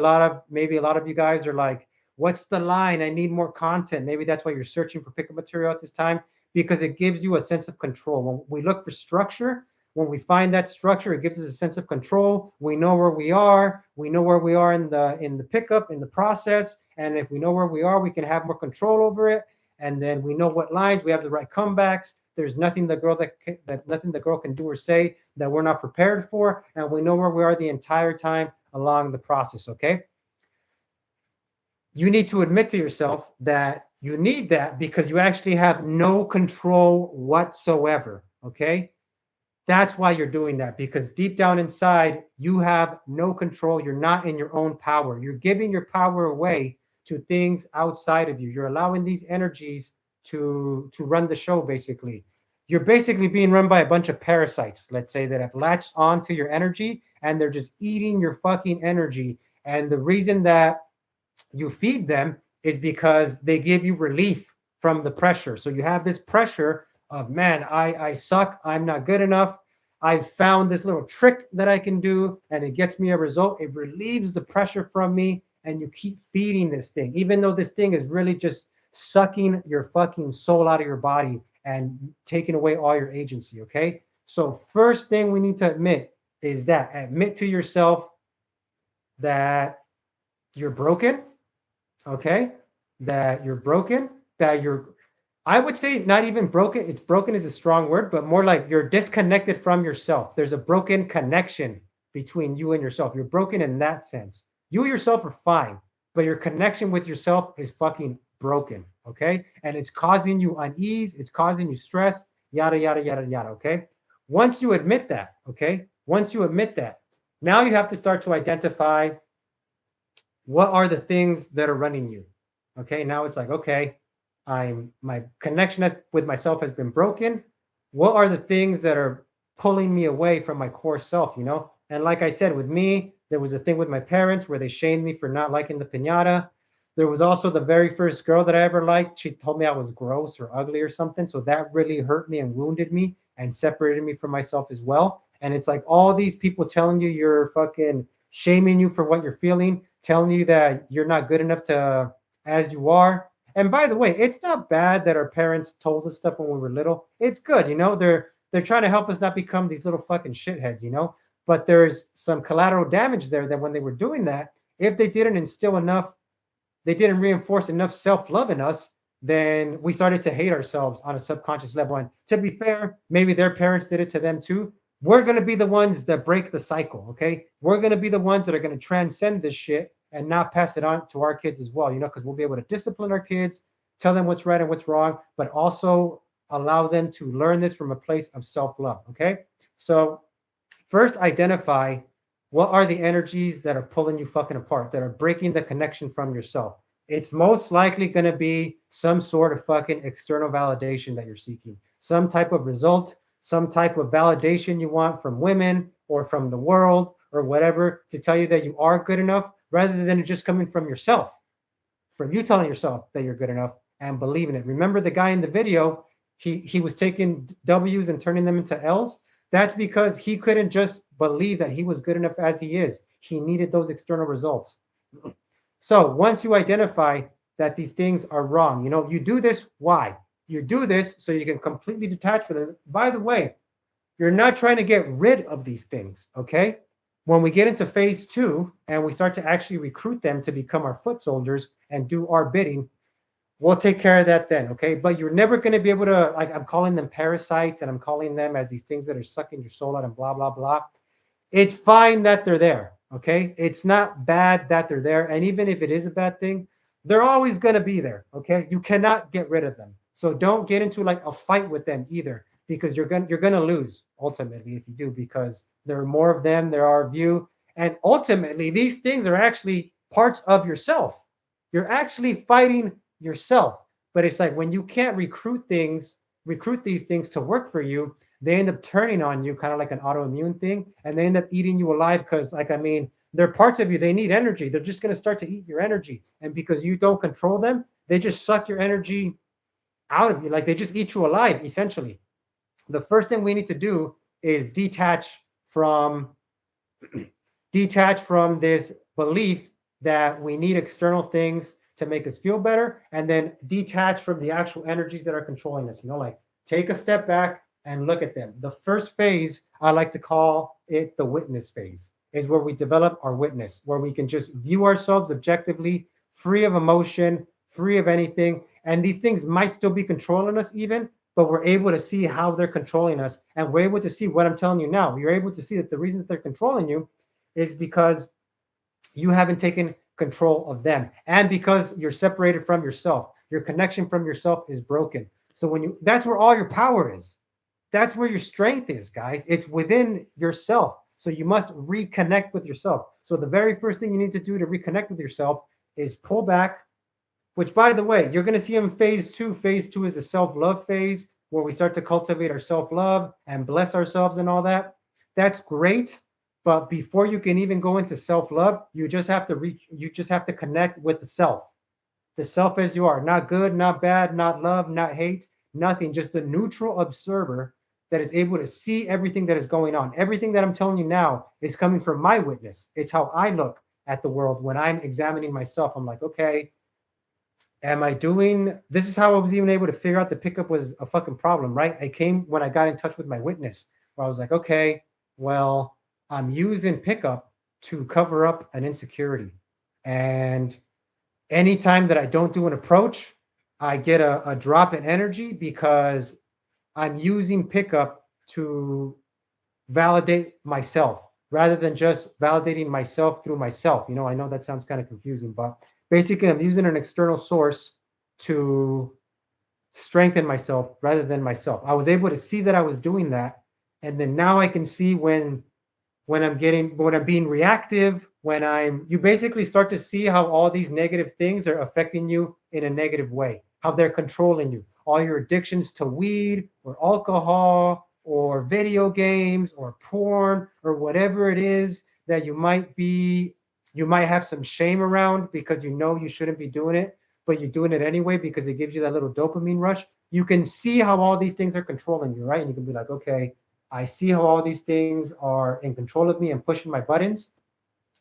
maybe a lot of you guys are like, what's the line? I need more content. Maybe that's why you're searching for pickup material at this time, because it gives you a sense of control. When we look for structure, when we find that structure, it gives us a sense of control. We know where we are. We know where we are in the pickup, in the process. And if we know where we are, we can have more control over it. And then we know what lines, we have the right comebacks. There's nothing the girl can do or say that we're not prepared for, and we know where we are the entire time along the process. Okay, you need to admit to yourself that you need that because you actually have no control whatsoever. Okay, that's why you're doing that, because deep down inside you have no control. You're not in your own power. You're giving your power away to things outside of you. You're allowing these energies to run the show. Basically, you're basically being run by a bunch of parasites, let's say, that have latched onto your energy, and they're just eating your fucking energy. And the reason that you feed them is because they give you relief from the pressure. So you have this pressure of, man, I suck, I'm not good enough. I found this little trick that I can do and it gets me a result. It relieves the pressure from me, and you keep feeding this thing, even though this thing is really just sucking your fucking soul out of your body and taking away all your agency. Okay. So first thing we need to admit to yourself that you're broken. Okay. That you're broken, I would say not even broken. It's broken is a strong word, but more like you're disconnected from yourself. There's a broken connection between you and yourself. You're broken in that sense. You yourself are fine, but your connection with yourself is fucking broken. Okay. And it's causing you unease. It's causing you stress, yada, yada, yada, yada. Okay. Once you admit that, now you have to start to identify what are the things that are running you. Okay. Now it's like, okay, my connection with myself has been broken. What are the things that are pulling me away from my core self? And like I said, with me, there was a thing with my parents where they shamed me for not liking the piñata. There was also the very first girl that I ever liked. She told me I was gross or ugly or something. So that really hurt me and wounded me and separated me from myself as well. And it's like all these people telling you you're fucking shaming you for what you're feeling, telling you that you're not good enough to as you are. And by the way, it's not bad that our parents told us stuff when we were little. It's good, they're trying to help us not become these little fucking shitheads. But there's some collateral damage there that when they were doing that, if they didn't instill enough, they didn't reinforce enough self-love in us, then we started to hate ourselves on a subconscious level. And to be fair, maybe their parents did it to them too. We're going to be the ones that break the cycle, okay? We're going to be the ones that are going to transcend this shit and not pass it on to our kids as well, because we'll be able to discipline our kids, tell them what's right and what's wrong, but also allow them to learn this from a place of self-love, okay? So first identify what are the energies that are pulling you fucking apart, that are breaking the connection from yourself. It's most likely going to be some sort of fucking external validation that you're seeking, some type of result, some type of validation you want from women or from the world or whatever to tell you that you are good enough, rather than it just coming from yourself, from you telling yourself that you're good enough and believing it. Remember the guy in the video, he was taking W's and turning them into L's. That's because he couldn't just believe that he was good enough as he is. He needed those external results. So once you identify that these things are wrong, you do this. Why? You do this so you can completely detach from them. By the way, you're not trying to get rid of these things, okay? When we get into phase 2 and we start to actually recruit them to become our foot soldiers and do our bidding, we'll take care of that then, okay? But you're never going to be able to, like, I'm calling them parasites and I'm calling them as these things that are sucking your soul out and blah, blah, blah. It's fine that they're there, okay? It's not bad that they're there. And even if it is a bad thing, they're always going to be there, okay? You cannot get rid of them. So don't get into like a fight with them either, because you're going to lose ultimately if you do, because there are more of them, there are of you. And ultimately, these things are actually parts of yourself. You're actually fighting yourself. But it's like when you can't recruit these things to work for you, they end up turning on you, kind of like an autoimmune thing, and they end up eating you alive because, they're parts of you. They need energy. They're just going to start to eat your energy. And because you don't control them, they just suck your energy out of you. Like they just eat you alive, essentially. The first thing we need to do is from detach from this belief that we need external things to make us feel better, and then detach from the actual energies that are controlling us. Like take a step back and look at them. The first phase, I like to call it the witness phase, is where we develop our witness, where we can just view ourselves objectively, free of emotion, free of anything. And these things might still be controlling us even, but we're able to see how they're controlling us. And we're able to see what I'm telling you now. You're able to see that the reason that they're controlling you is because you haven't taken control of them, and because you're separated from yourself. Your connection from yourself is broken. So that's where all your power is. That's where your strength is, guys. It's within yourself. So you must reconnect with yourself. So the very first thing you need to do to reconnect with yourself is pull back, which, by the way, you're going to see in phase 2. Phase 2 is a self-love phase where we start to cultivate our self-love and bless ourselves and all that. That's great. But before you can even go into self-love, you just have to connect with the self as you are, not good, not bad, not love, not hate, nothing, just the neutral observer that is able to see everything that is going on. Everything that I'm telling you now is coming from my witness. It's how I look at the world when I'm examining myself. I'm like, okay, this is how I was even able to figure out the pickup was a fucking problem, right? I came when I got in touch with my witness, where I was like, okay, well, I'm using pickup to cover up an insecurity. And anytime that I don't do an approach, I get a drop in energy because I'm using pickup to validate myself rather than just validating myself through myself. I know that sounds kind of confusing, but basically I'm using an external source to strengthen myself rather than myself. I was able to see that I was doing that. And then now I can see when I'm being reactive, you basically start to see how all these negative things are affecting you in a negative way, how they're controlling you. All your addictions to weed or alcohol or video games or porn or whatever it is that you might have some shame around because you shouldn't be doing it, but you're doing it anyway because it gives you that little dopamine rush. You can see how all these things are controlling you, right? And you can be like, okay, I see how all these things are in control of me and pushing my buttons,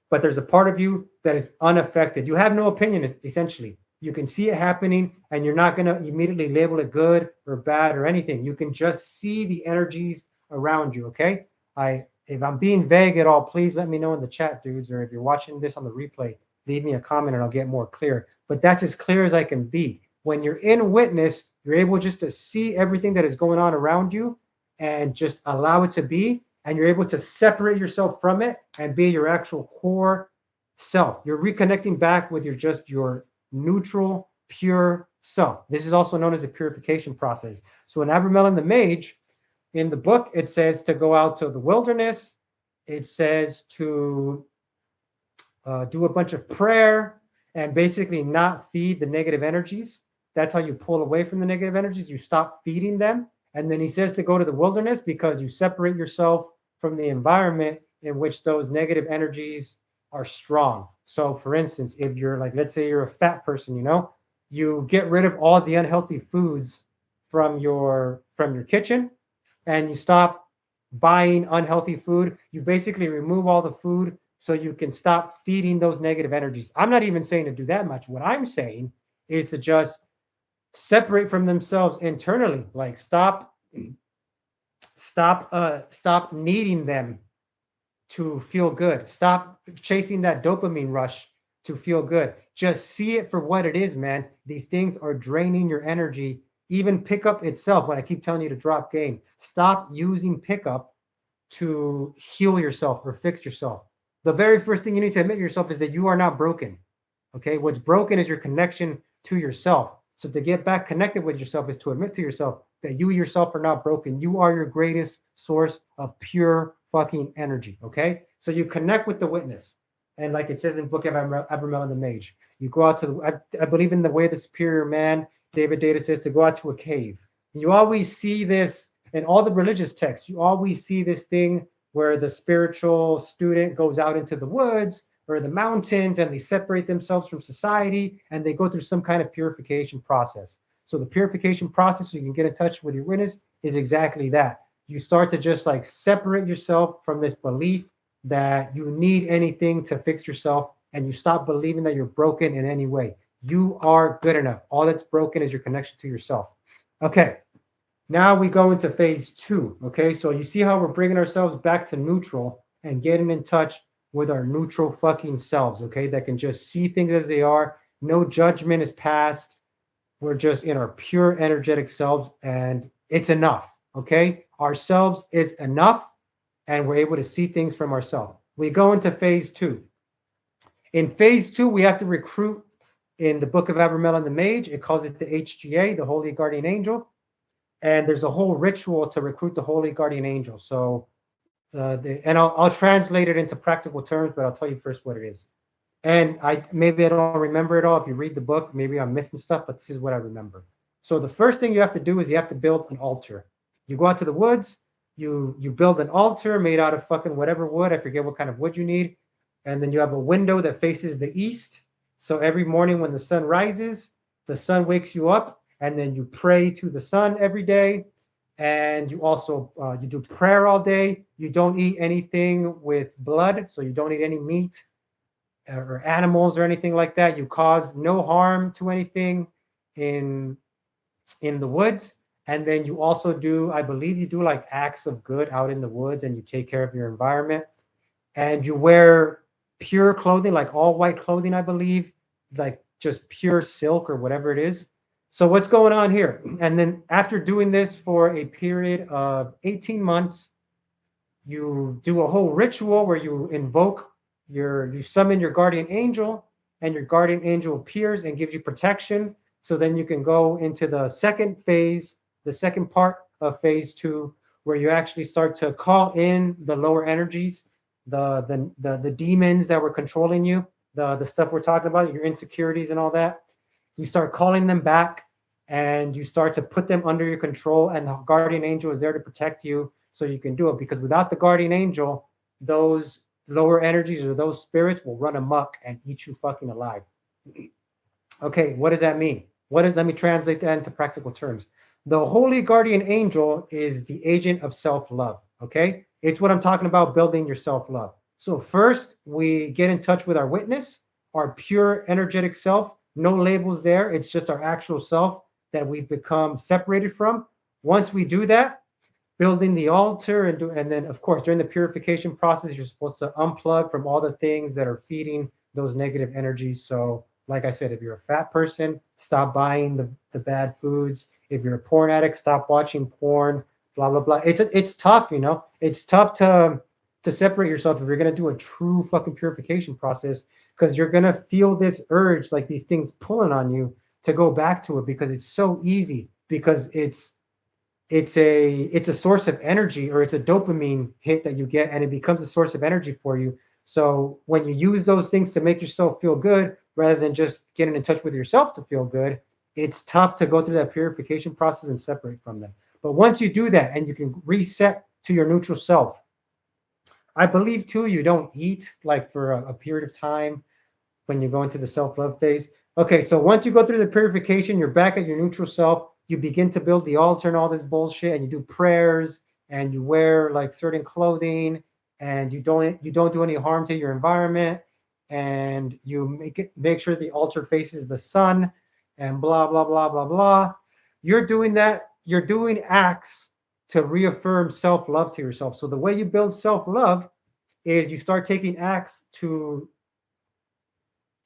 but there's a part of you that is unaffected. You have no opinion, essentially. You can see it happening, and you're not going to immediately label it good or bad or anything. You can just see the energies around you. Okay. If I'm being vague at all, please let me know in the chat, dudes, or if you're watching this on the replay, leave me a comment and I'll get more clear. But that's as clear as I can be. When you're in witness, you're able just to see everything that is going on around you and just allow it to be. And you're able to separate yourself from it and be your actual core self. You're reconnecting back with your neutral, pure self. This is also known as a purification process. So in Abramelin the Mage, in the book, it says to go out to the wilderness. It says to do a bunch of prayer and basically not feed the negative energies. That's how you pull away from the negative energies. You stop feeding them. And then he says to go to the wilderness because you separate yourself from the environment in which those negative energies are strong. So for instance, if you're like, let's say you're a fat person, you get rid of all the unhealthy foods from your kitchen, and you stop buying unhealthy food. You basically remove all the food so you can stop feeding those negative energies. I'm not even saying to do that much. What I'm saying is to just separate from themselves internally. Like stop needing them to feel good. Stop chasing that dopamine rush to feel good. Just see it for what it is, man. These things are draining your energy. Even pickup itself, when I keep telling you to drop game, stop using pickup to heal yourself or fix yourself. The very first thing you need to admit to yourself is that you are not broken. Okay. What's broken is your connection to yourself. So to get back connected with yourself is to admit to yourself that you yourself are not broken. You are your greatest source of pure fucking energy. Okay. So you connect with the witness. And like it says in the book of Abramelin the Mage, you go out to, I believe in the way of the superior man, David Data says to go out to a cave. You always see this in all the religious texts. You always see this thing where the spiritual student goes out into the woods or the mountains and they separate themselves from society and they go through some kind of purification process. So the purification process, so you can get in touch with your witness, is exactly that. You start to just like separate yourself from this belief that you need anything to fix yourself, and you stop believing that you're broken in any way. You are good enough. All that's broken is your connection to yourself. Okay. Now we go into phase 2. Okay. So you see how we're bringing ourselves back to neutral and getting in touch with our neutral fucking selves. Okay. That can just see things as they are. No judgment is passed. We're just in our pure energetic selves, and it's enough. Okay. Ourselves is enough, and we're able to see things from ourselves. We go into phase 2. In phase 2, we have to recruit. In the book of Abramelin the Mage, it calls it the HGA, the Holy Guardian Angel. And there's a whole ritual to recruit the Holy Guardian Angel. So, I'll translate it into practical terms, but I'll tell you first what it is. And maybe I don't remember it all. If you read the book, maybe I'm missing stuff, but this is what I remember. So the first thing you have to do is you have to build an altar. You go out to the woods, you build an altar made out of fucking whatever wood. I forget what kind of wood you need. And then you have a window that faces the east. So every morning when the sun rises, the sun wakes you up, and then you pray to the sun every day. And you also you do prayer all day. You don't eat anything with blood, so you don't eat any meat or animals or anything like that. You cause no harm to anything in the woods. And then you also do, I believe you do like acts of good out in the woods, and you take care of your environment. And you wear pure clothing, like all white clothing, I believe, like just pure silk or whatever it is. So what's going on here? And then after doing this for a period of 18 months, you do a whole ritual where you invoke you summon your guardian angel, and your guardian angel appears and gives you protection. So then you can go into the second phase, the second part of phase 2, where you actually start to call in the lower energies, the demons that were controlling you, the stuff we're talking about, your insecurities and all that. You start calling them back, and you start to put them under your control, and the guardian angel is there to protect you so you can do it. Because without the guardian angel, those lower energies or those spirits will run amok and eat you fucking alive. Okay, what does that mean? Let me translate that into practical terms. The holy guardian angel is the agent of self-love. Okay, it's what I'm talking about, building your self-love. So first, we get in touch with our witness, our pure energetic self, no labels there. It's just our actual self that we've become separated from. Once we do that, building the altar and then of course during the purification process you're supposed to unplug from all the things that are feeding those negative energies. So like I said, if you're a fat person, stop buying the bad foods. If you're a porn addict, stop watching porn, blah blah blah. It's tough, you know. It's tough to separate yourself if you're going to do a true fucking purification process, because you're going to feel this urge, like these things pulling on you to go back to it, because it's so easy, because it's a source of energy, or it's a dopamine hit that you get, and it becomes a source of energy for you. So when you use those things to make yourself feel good rather than just getting in touch with yourself to feel good, it's tough to go through that purification process and separate from them. But once you do that and you can reset to your neutral self, I believe too, you don't eat like for a period of time when you go into the self-love phase. Okay, so once you go through the purification, you're back at your neutral self. You begin to build the altar and all this bullshit, and you do prayers, and you wear like certain clothing, and you don't do any harm to your environment, and you make sure the altar faces the sun, and blah blah blah blah blah. You're doing that. You're doing acts to reaffirm self-love to yourself. So the way you build self-love is you start taking acts to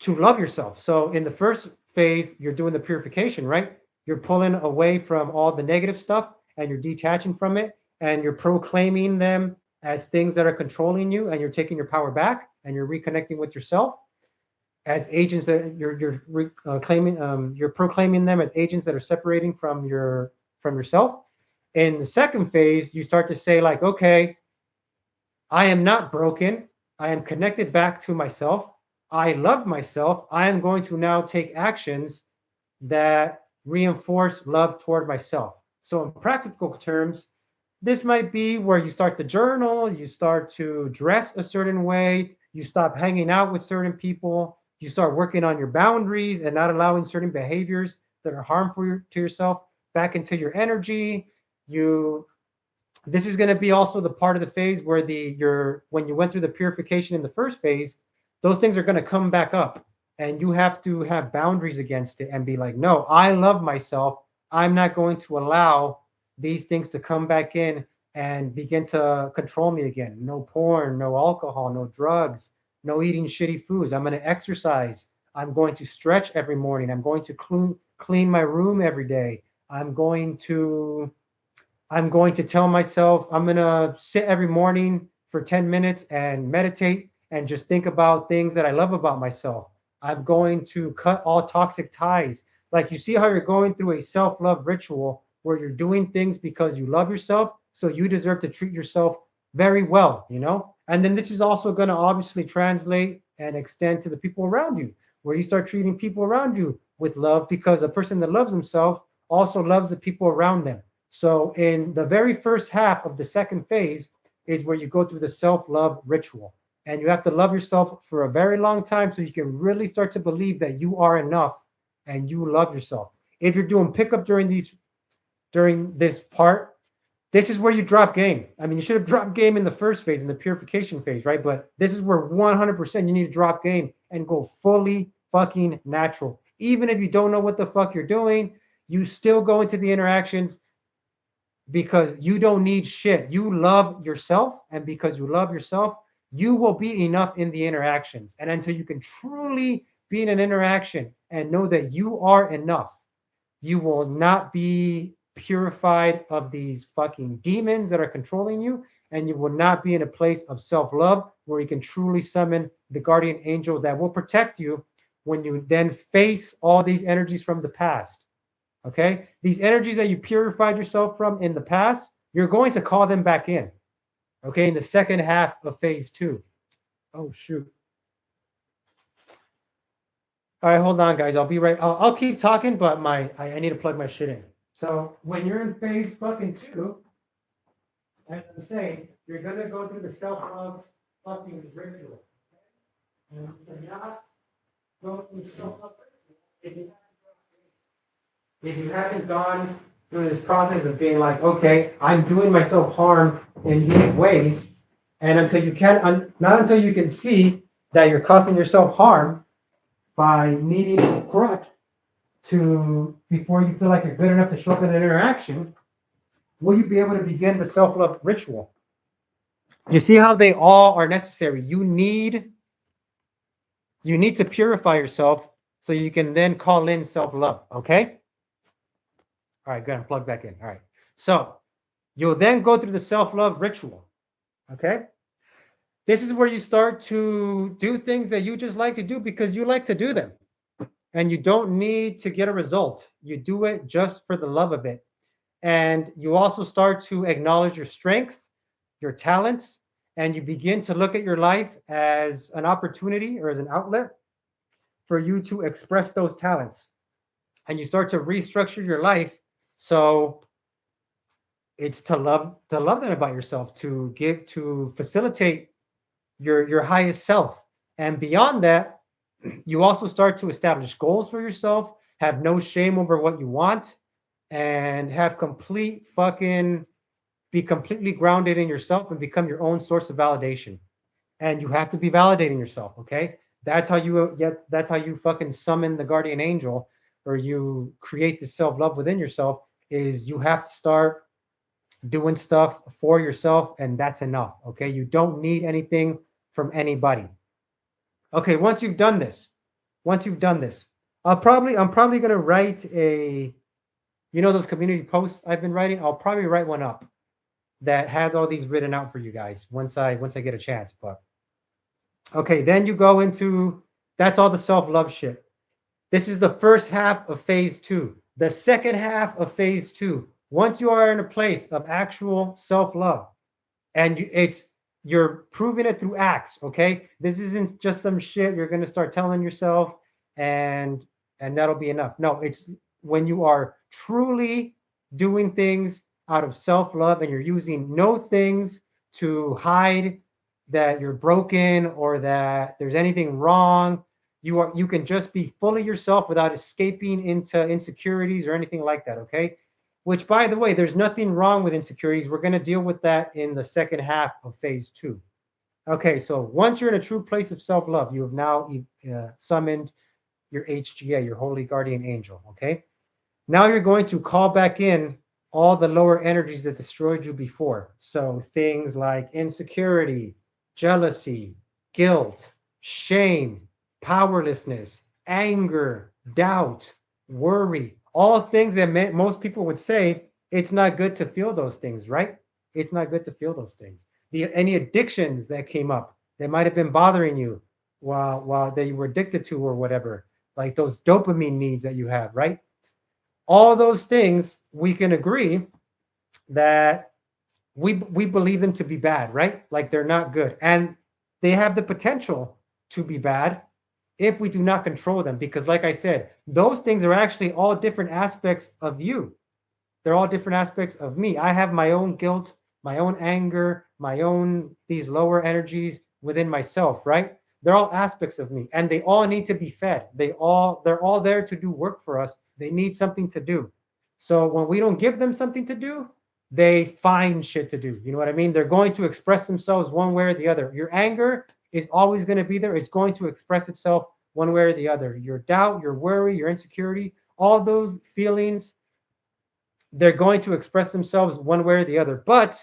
love yourself. So in the first phase, you're doing the purification, right? You're pulling away from all the negative stuff and you're detaching from it, and you're proclaiming them as things that are controlling you, and you're taking your power back and you're reconnecting with yourself as agents that you're proclaiming them as agents that are separating from yourself. In the second phase, you start to say like, okay, I am not broken. I am connected back to myself. I love myself. I am going to now take actions that reinforce love toward myself. So, in practical terms, this might be where you start to journal, you start to dress a certain way, you stop hanging out with certain people, you start working on your boundaries and not allowing certain behaviors that are harmful to yourself back into your energy. You This is going to be also the part of the phase where when you went through the purification in the first phase, those things are going to come back up, and you have to have boundaries against it and be like, no, I love myself. I'm not going to allow these things to come back in and begin to control me again. No porn, no alcohol, no drugs, no eating shitty foods. I'm going to exercise. I'm going to stretch every morning. I'm going to clean my room every day. I'm going to tell myself I'm going to sit every morning for 10 minutes and meditate and just think about things that I love about myself. I'm going to cut all toxic ties. Like, you see how you're going through a self-love ritual where you're doing things because you love yourself, so you deserve to treat yourself very well, you know? And then this is also going to obviously translate and extend to the people around you, where you start treating people around you with love, because a person that loves himself also loves the people around them. So in the very first half of the second phase is where you go through the self-love ritual. And you have to love yourself for a very long time so you can really start to believe that you are enough and you love yourself. If you're doing pickup during this part, this is where you drop game. I mean, you should have dropped game in the first phase, in the purification phase, right? But this is where 100% you need to drop game and go fully fucking natural. Even if you don't know what the fuck you're doing, you still go into the interactions because you don't need shit. You love yourself, and because you love yourself, you will be enough in the interactions. And until you can truly be in an interaction and know that you are enough, you will not be purified of these fucking demons that are controlling you, and you will not be in a place of self-love where you can truly summon the guardian angel that will protect you when you then face all these energies from the past. Okay, these energies that you purified yourself from in the past, you're going to call them back in. Okay, in the second half of phase 2. Oh shoot. All right, hold on, guys. I'll be right. I'll keep talking, but I need to plug my shit in. So when you're in phase fucking 2, as I'm saying, you're gonna go through the self-love fucking ritual. And you cannot go through self-love ritual if you haven't gone through this process of being like, okay, I'm doing myself harm in these ways, and not until you can see that you're causing yourself harm by needing to prep to before you feel like you're good enough to show up in an interaction, will you be able to begin the self-love ritual? You see how they all are necessary. You need to purify yourself so you can then call in self-love. Okay? All right, good. I'm plugged back in. All right. So you'll then go through the self-love ritual. Okay? This is where you start to do things that you just like to do because you like to do them. And you don't need to get a result. You do it just for the love of it. And you also start to acknowledge your strengths, your talents, and you begin to look at your life as an opportunity or as an outlet for you to express those talents. And you start to restructure your life so it's to love them about yourself, to facilitate your highest self. And beyond that, you also start to establish goals for yourself, have no shame over what you want, and have be completely grounded in yourself and become your own source of validation. And you have to be validating yourself, okay? That's how you fucking summon the guardian angel, or you create the self-love within yourself. Is you have to start doing stuff for yourself, and that's enough, okay? You don't need anything from anybody. Okay, once you've done this, I'm probably gonna write those community posts I've been writing. I'll probably write one up that has all these written out for you guys once I get a chance. But okay, then you go into that's all the self-love shit. This is the first half of phase 2. The second half of phase 2, once you are in a place of actual self-love, and you're proving it through acts, okay? This isn't just some shit you're going to start telling yourself and that'll be enough. No, it's when you are truly doing things out of self-love and you're using no things to hide that you're broken or that there's anything wrong. You can just be fully yourself without escaping into insecurities or anything like that, okay? Which, by the way, there's nothing wrong with insecurities. We're going to deal with that in the second half of phase 2. Okay, so once you're in a true place of self-love, you have now summoned your HGA, your holy guardian angel, okay? Now you're going to call back in all the lower energies that destroyed you before. So things like insecurity, jealousy, guilt, shame, powerlessness, anger, doubt, worry, all things that most people would say it's not good to feel those things, right? It's not good to feel those things. Any addictions that came up that might have been bothering you while that you were addicted to or whatever, like those dopamine needs that you have, right? All those things we can agree that we believe them to be bad, right? Like they're not good, and they have the potential to be bad if we do not control them. Because, like I said, those things are actually all different aspects of you. They're all different aspects of me. I have my own guilt, my own anger, my own these lower energies within myself, right? They're all aspects of me, and they all need to be fed. They're all there to do work for us. They need something to do. So when we don't give them something to do, they find shit to do. You know what I mean? They're going to express themselves one way or the other. Your anger is always going to be there. It's going to express itself one way or the other. Your doubt, your worry, your insecurity, all those feelings, they're going to express themselves one way or the other. But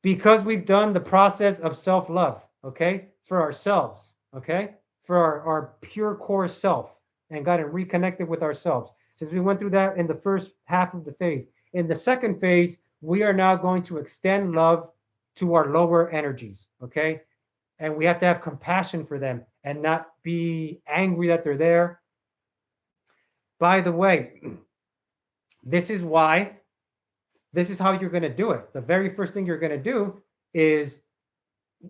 because we've done the process of self-love, okay, for ourselves, okay, for our pure core self, and gotten reconnected with ourselves, since we went through that in the first half of the phase, in the second phase, we are now going to extend love to our lower energies, okay? And we have to have compassion for them and not be angry that they're there. By the way, this is how you're going to do it. The very first thing you're going to do is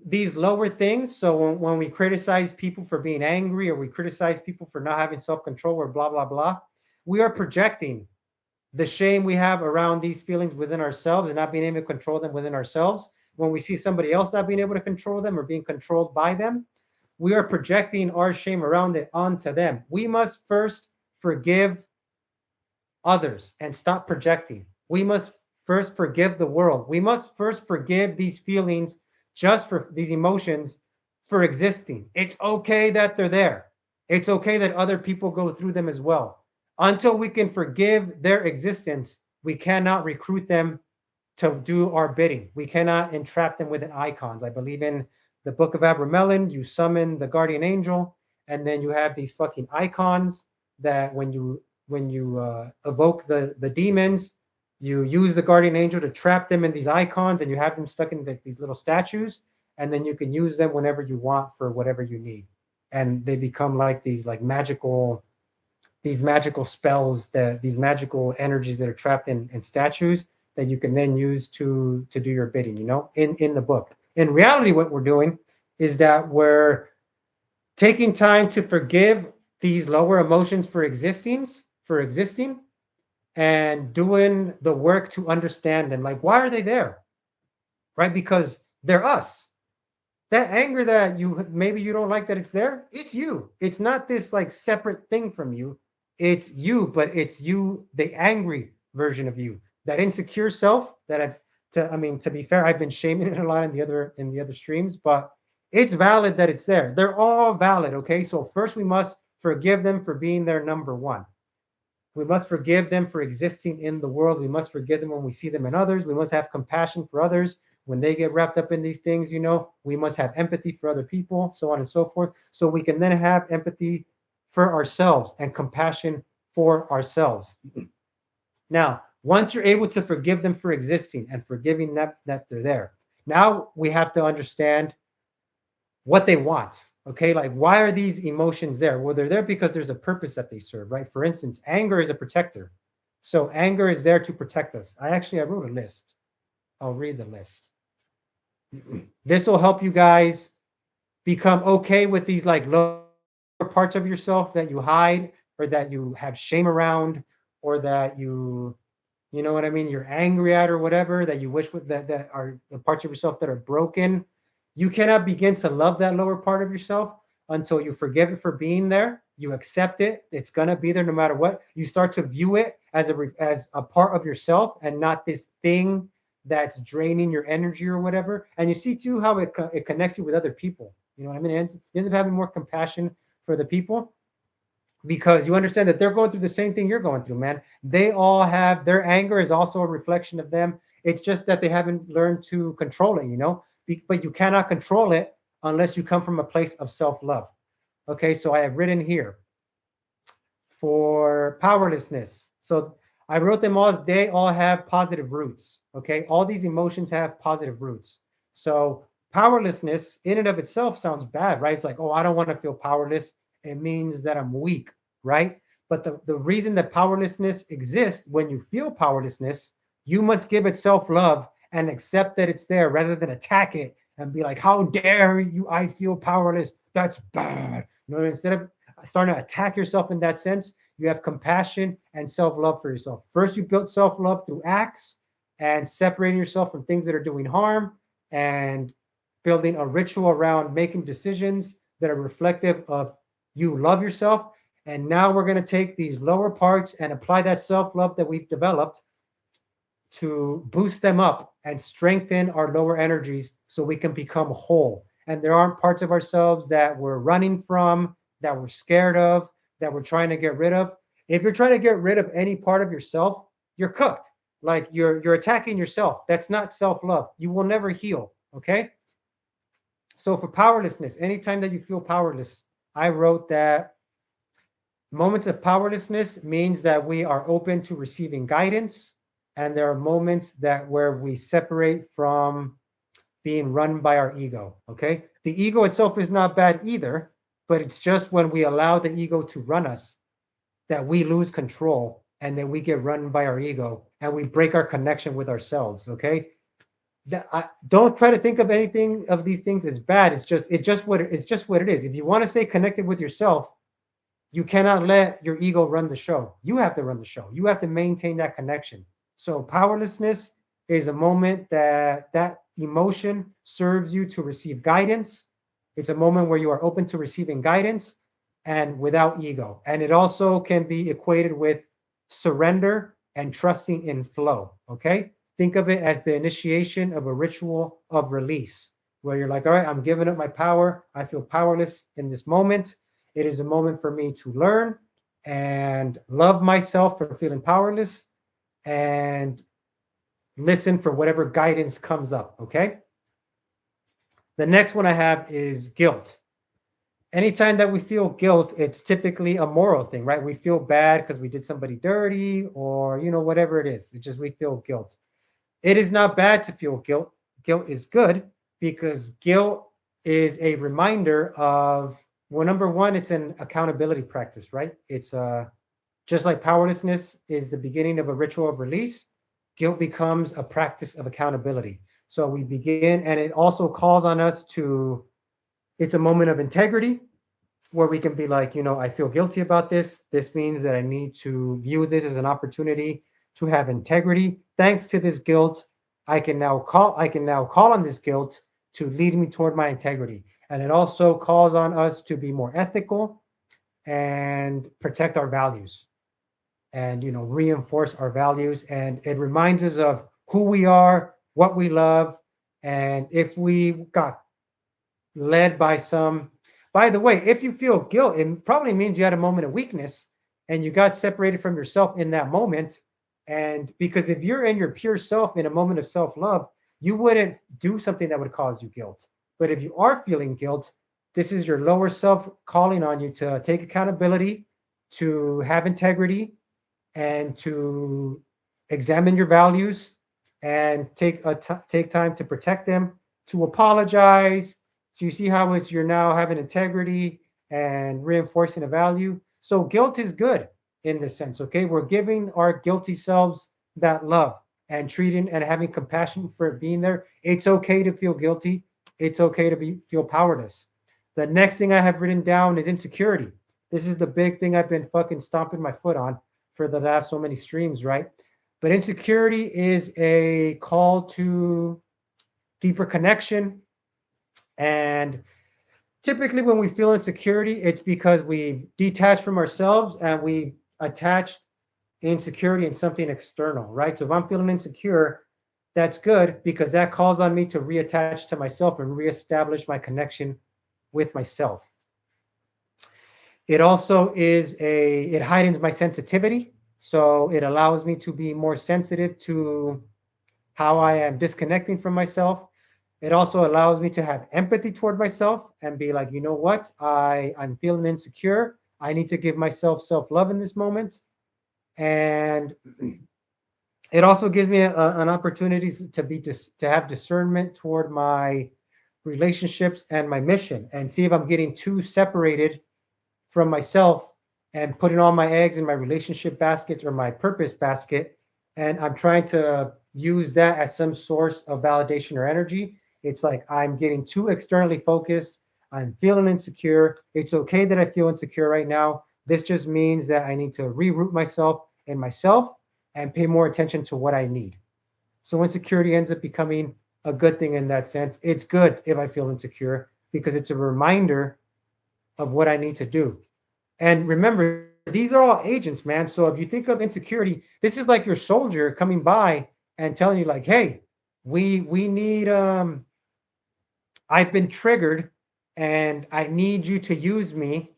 these lower things. So when we criticize people for being angry, or we criticize people for not having self-control, or blah, blah, blah, we are projecting the shame we have around these feelings within ourselves and not being able to control them within ourselves. When we see somebody else not being able to control them or being controlled by them, we are projecting our shame around it onto them. We must first forgive others and stop projecting. We must first forgive the world. We must first forgive these feelings, just for these emotions, for existing. It's okay that they're there. It's okay that other people go through them as well. Until we can forgive their existence, we cannot recruit them to do our bidding. We cannot entrap them with icons. I believe in the Book of Abramelin, you summon the guardian angel, and then you have these fucking icons that when you evoke the demons, you use the guardian angel to trap them in these icons, and you have them stuck in these little statues, and then you can use them whenever you want for whatever you need, and they become like these magical spells, that these magical energies that are trapped in statues that you can then use to do your bidding, in the book. In reality, what we're doing is that we're taking time to forgive these lower emotions for existing and doing the work to understand them. Like, why are they there? Right? Because they're us. That anger that maybe you don't like that it's there, it's you. It's not this like separate thing from you. It's you, but it's you, the angry version of you, that insecure self that to be fair, I've been shaming it a lot in the other streams, but it's valid that it's there. They're all valid, okay? So first we must forgive them for being there, number one. We must forgive them for existing in the world. We must forgive them when we see them in others. We must have compassion for others when they get wrapped up in these things. We must have empathy for other people, so on and so forth. So we can then have empathy for ourselves and compassion for ourselves. Now, once you're able to forgive them for existing and forgiving that they're there, now we have to understand what they want. Okay, like, why are these emotions there? Well, they're there because there's a purpose that they serve, right? For instance, anger is a protector. So anger is there to protect us. I wrote a list. I'll read the list. This will help you guys become okay with these like lower parts of yourself that you hide, or that you have shame around, or that you know what I mean, you're angry at, or whatever, that you wish that are the parts of yourself that are broken. You cannot begin to love that lower part of yourself until you forgive it for being there. You accept it. It's gonna be there no matter what. You start to view it as a part of yourself and not this thing that's draining your energy or whatever. And you see too how it connects you with other people. You know what I mean? And you end up having more compassion for the people because you understand that they're going through the same thing you're going through, man. They all have their anger is also a reflection of them. It's just that they haven't learned to control it. But you cannot control it unless you come from a place of self-love. Okay, so I have written here for powerlessness. So I wrote them all. They all have positive roots. Okay, all these emotions have positive roots. So powerlessness in and of itself sounds bad, right? It's like, oh, I don't want to feel powerless. It means that I'm weak, right? But the reason that powerlessness exists, when you feel powerlessness, you must give it self-love and accept that it's there rather than attack it and be like, how dare you? I feel powerless. That's bad. Instead of starting to attack yourself in that sense, you have compassion and self-love for yourself. First, you build self-love through acts and separating yourself from things that are doing harm, and building a ritual around making decisions that are reflective of you love yourself. And now we're going to take these lower parts and apply that self-love that we've developed to boost them up and strengthen our lower energies so we can become whole. And there aren't parts of ourselves that we're running from, that we're scared of, that we're trying to get rid of. If you're trying to get rid of any part of yourself, you're cooked. Like, you're attacking yourself. That's not self-love. You will never heal. Okay. So for powerlessness, anytime that you feel powerless, I wrote that moments of powerlessness means that we are open to receiving guidance, and there are moments where we separate from being run by our ego. Okay, the ego itself is not bad either, but it's just when we allow the ego to run us that we lose control, and then we get run by our ego and we break our connection with ourselves. Okay, don't try to think of anything of these things as bad. It's just what it is. If you want to stay connected with yourself, you cannot let your ego run the show. You have to run the show. You have to maintain that connection. So powerlessness is a moment that emotion serves you to receive guidance. It's a moment where you are open to receiving guidance and without ego. And it also can be equated with surrender and trusting in flow. Okay? Think of it as the initiation of a ritual of release, where you're like, all right, I'm giving up my power. I feel powerless in this moment. It is a moment for me to learn and love myself for feeling powerless and listen for whatever guidance comes up. Okay. The next one I have is guilt. Anytime that we feel guilt, it's typically a moral thing, right? We feel bad because we did somebody dirty or, whatever it is. It's just we feel guilt. It is not bad to feel guilt. Guilt is good because guilt is a reminder of, well, number one, it's an accountability practice, right? It's just like powerlessness is the beginning of a ritual of release, guilt becomes a practice of accountability. So we begin, and it also calls on us to, it's a moment of integrity where we can be like, I feel guilty about this. This means that I need to view this as an opportunity to have integrity. Thanks to this guilt, I can now call on this guilt to lead me toward my integrity. And it also calls on us to be more ethical and protect our values and reinforce our values. And it reminds us of who we are, what we love, and if we got led by some. By the way, if you feel guilt, it probably means you had a moment of weakness and you got separated from yourself in that moment. And because if you're in your pure self in a moment of self-love, you wouldn't do something that would cause you guilt. But if you are feeling guilt, this is your lower self calling on you to take accountability, to have integrity, and to examine your values and take time to protect them, to apologize. So you see how it's you're now having integrity and reinforcing a value. So guilt is good in this sense. Okay, we're giving our guilty selves that love and treating and having compassion for it being there. It's okay to feel guilty. It's okay to feel powerless. The next thing I have written down is insecurity. This is the big thing I've been fucking stomping my foot on for the last so many streams, right? But insecurity is a call to deeper connection. And typically, when we feel insecurity, it's because we detach from ourselves and we attach insecurity in something external, right? So if I'm feeling insecure, that's good because that calls on me to reattach to myself and reestablish my connection with myself. It also it heightens my sensitivity. So it allows me to be more sensitive to how I am disconnecting from myself. It also allows me to have empathy toward myself and be like, you know what? I'm feeling insecure. I need to give myself self-love in this moment. And it also gives me an opportunity to have discernment toward my relationships and my mission and see if I'm getting too separated from myself and putting all my eggs in my relationship basket or my purpose basket. And I'm trying to use that as some source of validation or energy. It's like I'm getting too externally focused. I'm feeling insecure. It's okay that I feel insecure right now. This just means that I need to reroute myself in myself and pay more attention to what I need. So insecurity ends up becoming a good thing in that sense. It's good if I feel insecure because it's a reminder of what I need to do. And remember, these are all agents, man. So if you think of insecurity, this is like your soldier coming by and telling you, like, hey, we need I've been triggered and I need you to use me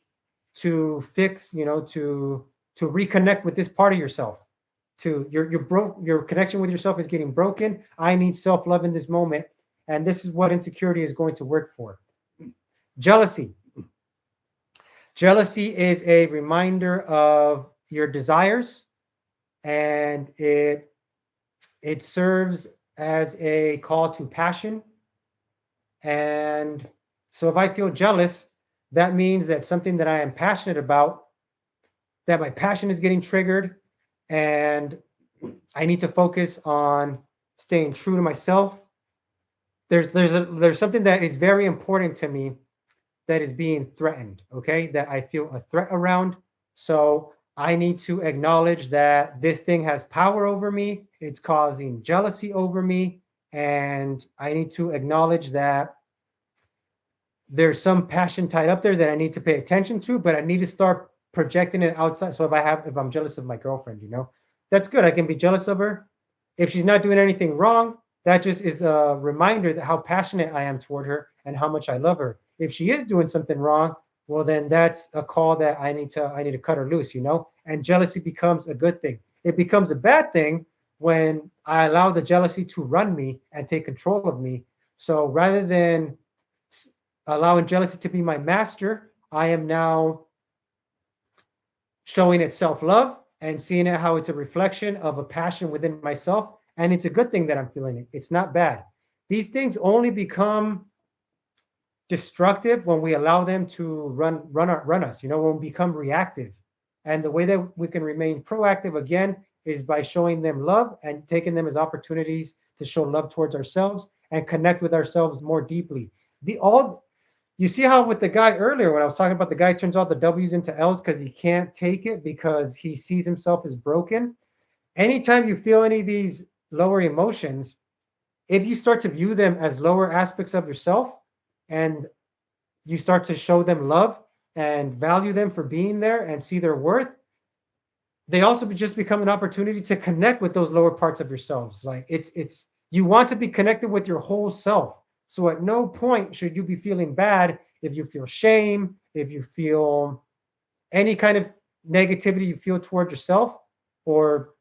to fix, to reconnect with this part of yourself. To your connection with yourself is getting broken. I need self-love in this moment. And this is what insecurity is going to work for. Jealousy. Jealousy is a reminder of your desires, and it serves as a call to passion. And so if I feel jealous, that means that something that I am passionate about, that my passion is getting triggered, and I need to focus on staying true to myself. There's something that is very important to me that is being threatened, okay? That I feel a threat around. So I need to acknowledge that this thing has power over me. It's causing jealousy over me. And I need to acknowledge that there's some passion tied up there that I need to pay attention to, but I need to start projecting it outside. So if I'm jealous of my girlfriend, that's good. I can be jealous of her. If she's not doing anything wrong, that just is a reminder that how passionate I am toward her and how much I love her. If she is doing something wrong, well, then that's a call that I need to cut her loose, you know? And jealousy becomes a good thing. It becomes a bad thing when I allow the jealousy to run me and take control of me. So rather than allowing jealousy to be my master, I am now showing it self-love and seeing it how it's a reflection of a passion within myself. And it's a good thing that I'm feeling it. It's not bad. These things only become destructive when we allow them to run us, you know, when we become reactive. And the way that we can remain proactive again is by showing them love and taking them as opportunities to show love towards ourselves and connect with ourselves more deeply. The all You see how with the guy earlier when I was talking about the guy turns all the W's into L's because he can't take it because he sees himself as broken. Anytime you feel any of these lower emotions, if you start to view them as lower aspects of yourself and you start to show them love and value them for being there and see their worth, they also just become an opportunity to connect with those lower parts of yourselves. Like it's you want to be connected with your whole self. So at no point should you be feeling bad if you feel shame, if you feel any kind of negativity you feel towards yourself, or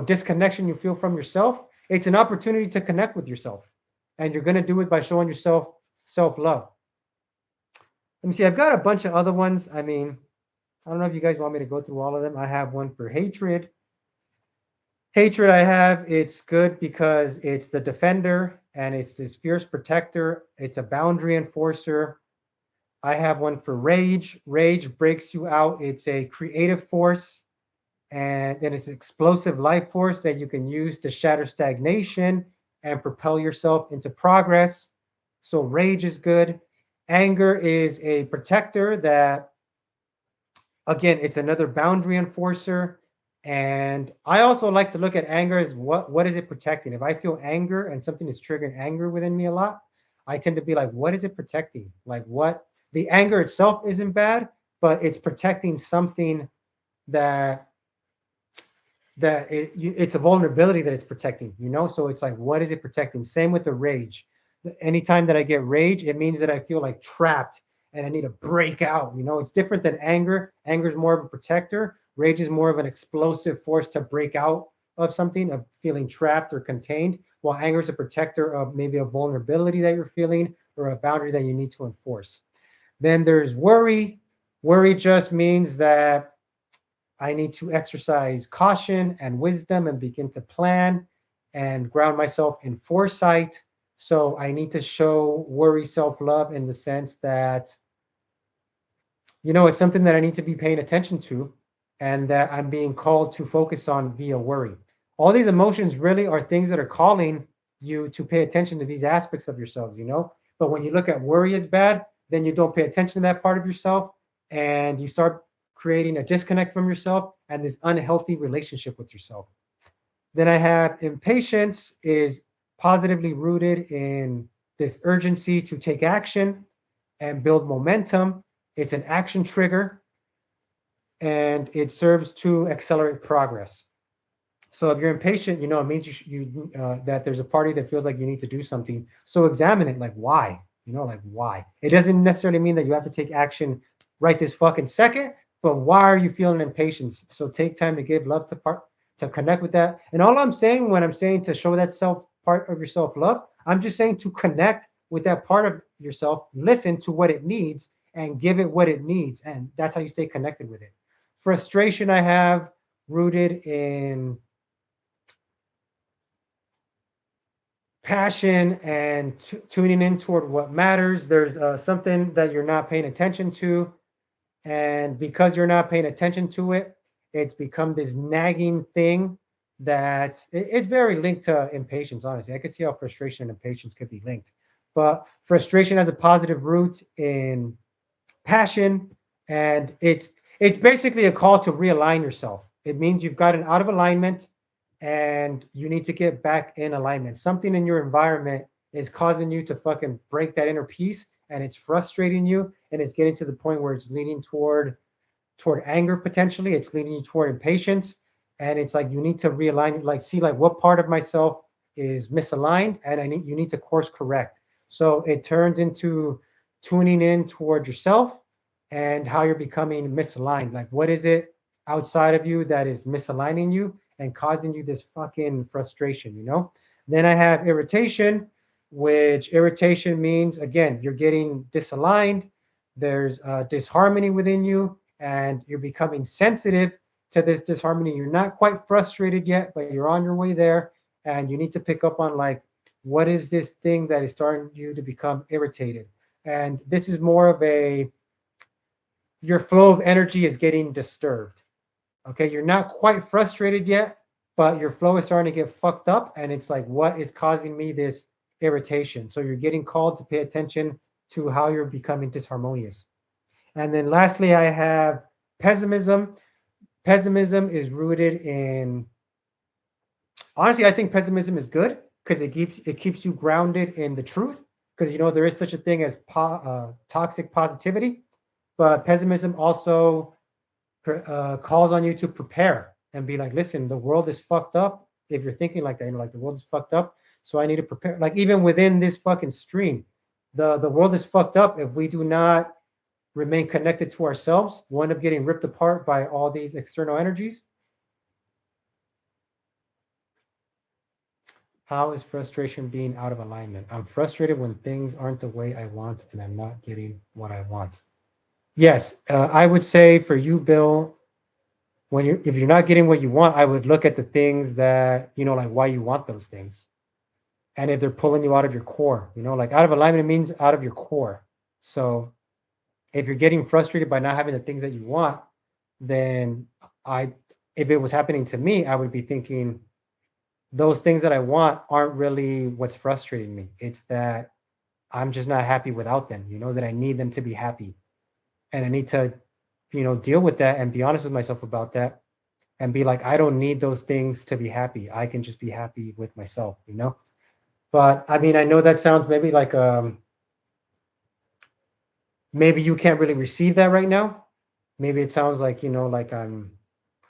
disconnection you feel from yourself. It's an opportunity to connect with yourself, and you're going to do it by showing yourself self-love. Let me see. I've got a bunch of other ones. I mean, I don't know if you guys want me to go through all of them. I have one for hatred. Hatred, I have, it's good because it's the defender and it's this fierce protector. It's a boundary enforcer. I have one for rage. Rage breaks you out. It's a creative force, and then it's an explosive life force that you can use to shatter stagnation and propel yourself into progress. So rage is good. Anger is a protector that, again, it's another boundary enforcer. And I also like to look at anger as what is it protecting? If I feel anger and something is triggering anger within me a lot, I tend to be like, what is it protecting? Like what the anger itself isn't bad, but it's protecting something that it's a vulnerability that it's protecting, so it's like, what is it protecting? Same with the rage. Anytime that I get rage, it means that I feel like trapped and I need to break out. It's different than anger is more of a protector. Rage is more of an explosive force to break out of something, of feeling trapped or contained, while anger is a protector of maybe a vulnerability that you're feeling or a boundary that you need to enforce. Then there's worry. Worry just means that I need to exercise caution and wisdom and begin to plan and ground myself in foresight. So I need to show worry self love in the sense that, it's something that I need to be paying attention to and that I'm being called to focus on via worry. All these emotions really are things that are calling you to pay attention to these aspects of yourselves. But when you look at worry as bad, then you don't pay attention to that part of yourself and you start creating a disconnect from yourself and this unhealthy relationship with yourself. Then I have impatience is positively rooted in this urgency to take action and build momentum. It's an action trigger and it serves to accelerate progress. So if you're impatient, it means that there's a party that feels like you need to do something. So examine it, like why, like why. It doesn't necessarily mean that you have to take action right this fucking second, but why are you feeling impatience? So take time to give love to connect with that. And all I'm saying when I'm saying to show that self part of your self love, I'm just saying to connect with that part of yourself, listen to what it needs, and give it what it needs, and that's how you stay connected with it. Frustration I have rooted in passion and tuning in toward what matters. There's something that you're not paying attention to, and because you're not paying attention to it, it's become this nagging thing that it's very linked to impatience. Honestly, I could see how frustration and impatience could be linked, but frustration has a positive root in passion, and it's basically a call to realign yourself. It means you've gotten out of alignment and you need to get back in alignment. Something in your environment is causing you to fucking break that inner peace, and it's frustrating you, and it's getting to the point where it's leading toward anger. Potentially it's leading you toward impatience, and it's like you need to realign, like see like what part of myself is misaligned, and you need to course correct. So it turns into tuning in toward yourself and how you're becoming misaligned. Like, what is it outside of you that is misaligning you and causing you this fucking frustration, you know? Then I have irritation, which irritation means, again, you're getting disaligned, there's disharmony within you, and you're becoming sensitive to this disharmony. You're not quite frustrated yet, but you're on your way there, and you need to pick up on, like, what is this thing that is starting you to become irritated? And this is more of a, your flow of energy is getting disturbed. Okay, you're not quite frustrated yet, but your flow is starting to get fucked up, and it's like, what is causing me this irritation? So you're getting called to pay attention to how you're becoming disharmonious. And then lastly, I have pessimism. Pessimism is rooted in, honestly, I think pessimism is good because it keeps you grounded in the truth. Because you know there is such a thing as toxic positivity, but pessimism also calls on you to prepare and be like, listen, the world is fucked up. If you're thinking like that, you know, like the world is fucked up, so I need to prepare. Like even within this fucking stream, the world is fucked up. If we do not remain connected to ourselves, we'll end up getting ripped apart by all these external energies. How is frustration being out of alignment? I'm frustrated when things aren't the way I want and I'm not getting what I want. Yes, I would say for you, Bill, when you if you're not getting what you want, I would look at the things that, you know, like why you want those things. And if they're pulling you out of your core, you know, like out of alignment, it means out of your core. So if you're getting frustrated by not having the things that you want, then I, if it was happening to me, I would be thinking those things that I want aren't really what's frustrating me. It's that I'm just not happy without them, you know, that I need them to be happy. And I need to, you know, deal with that and be honest with myself about that and be like, I don't need those things to be happy. I can just be happy with myself, you know? But I mean, I know that sounds maybe like maybe you can't really receive that right now. Maybe it sounds like, you know, like I'm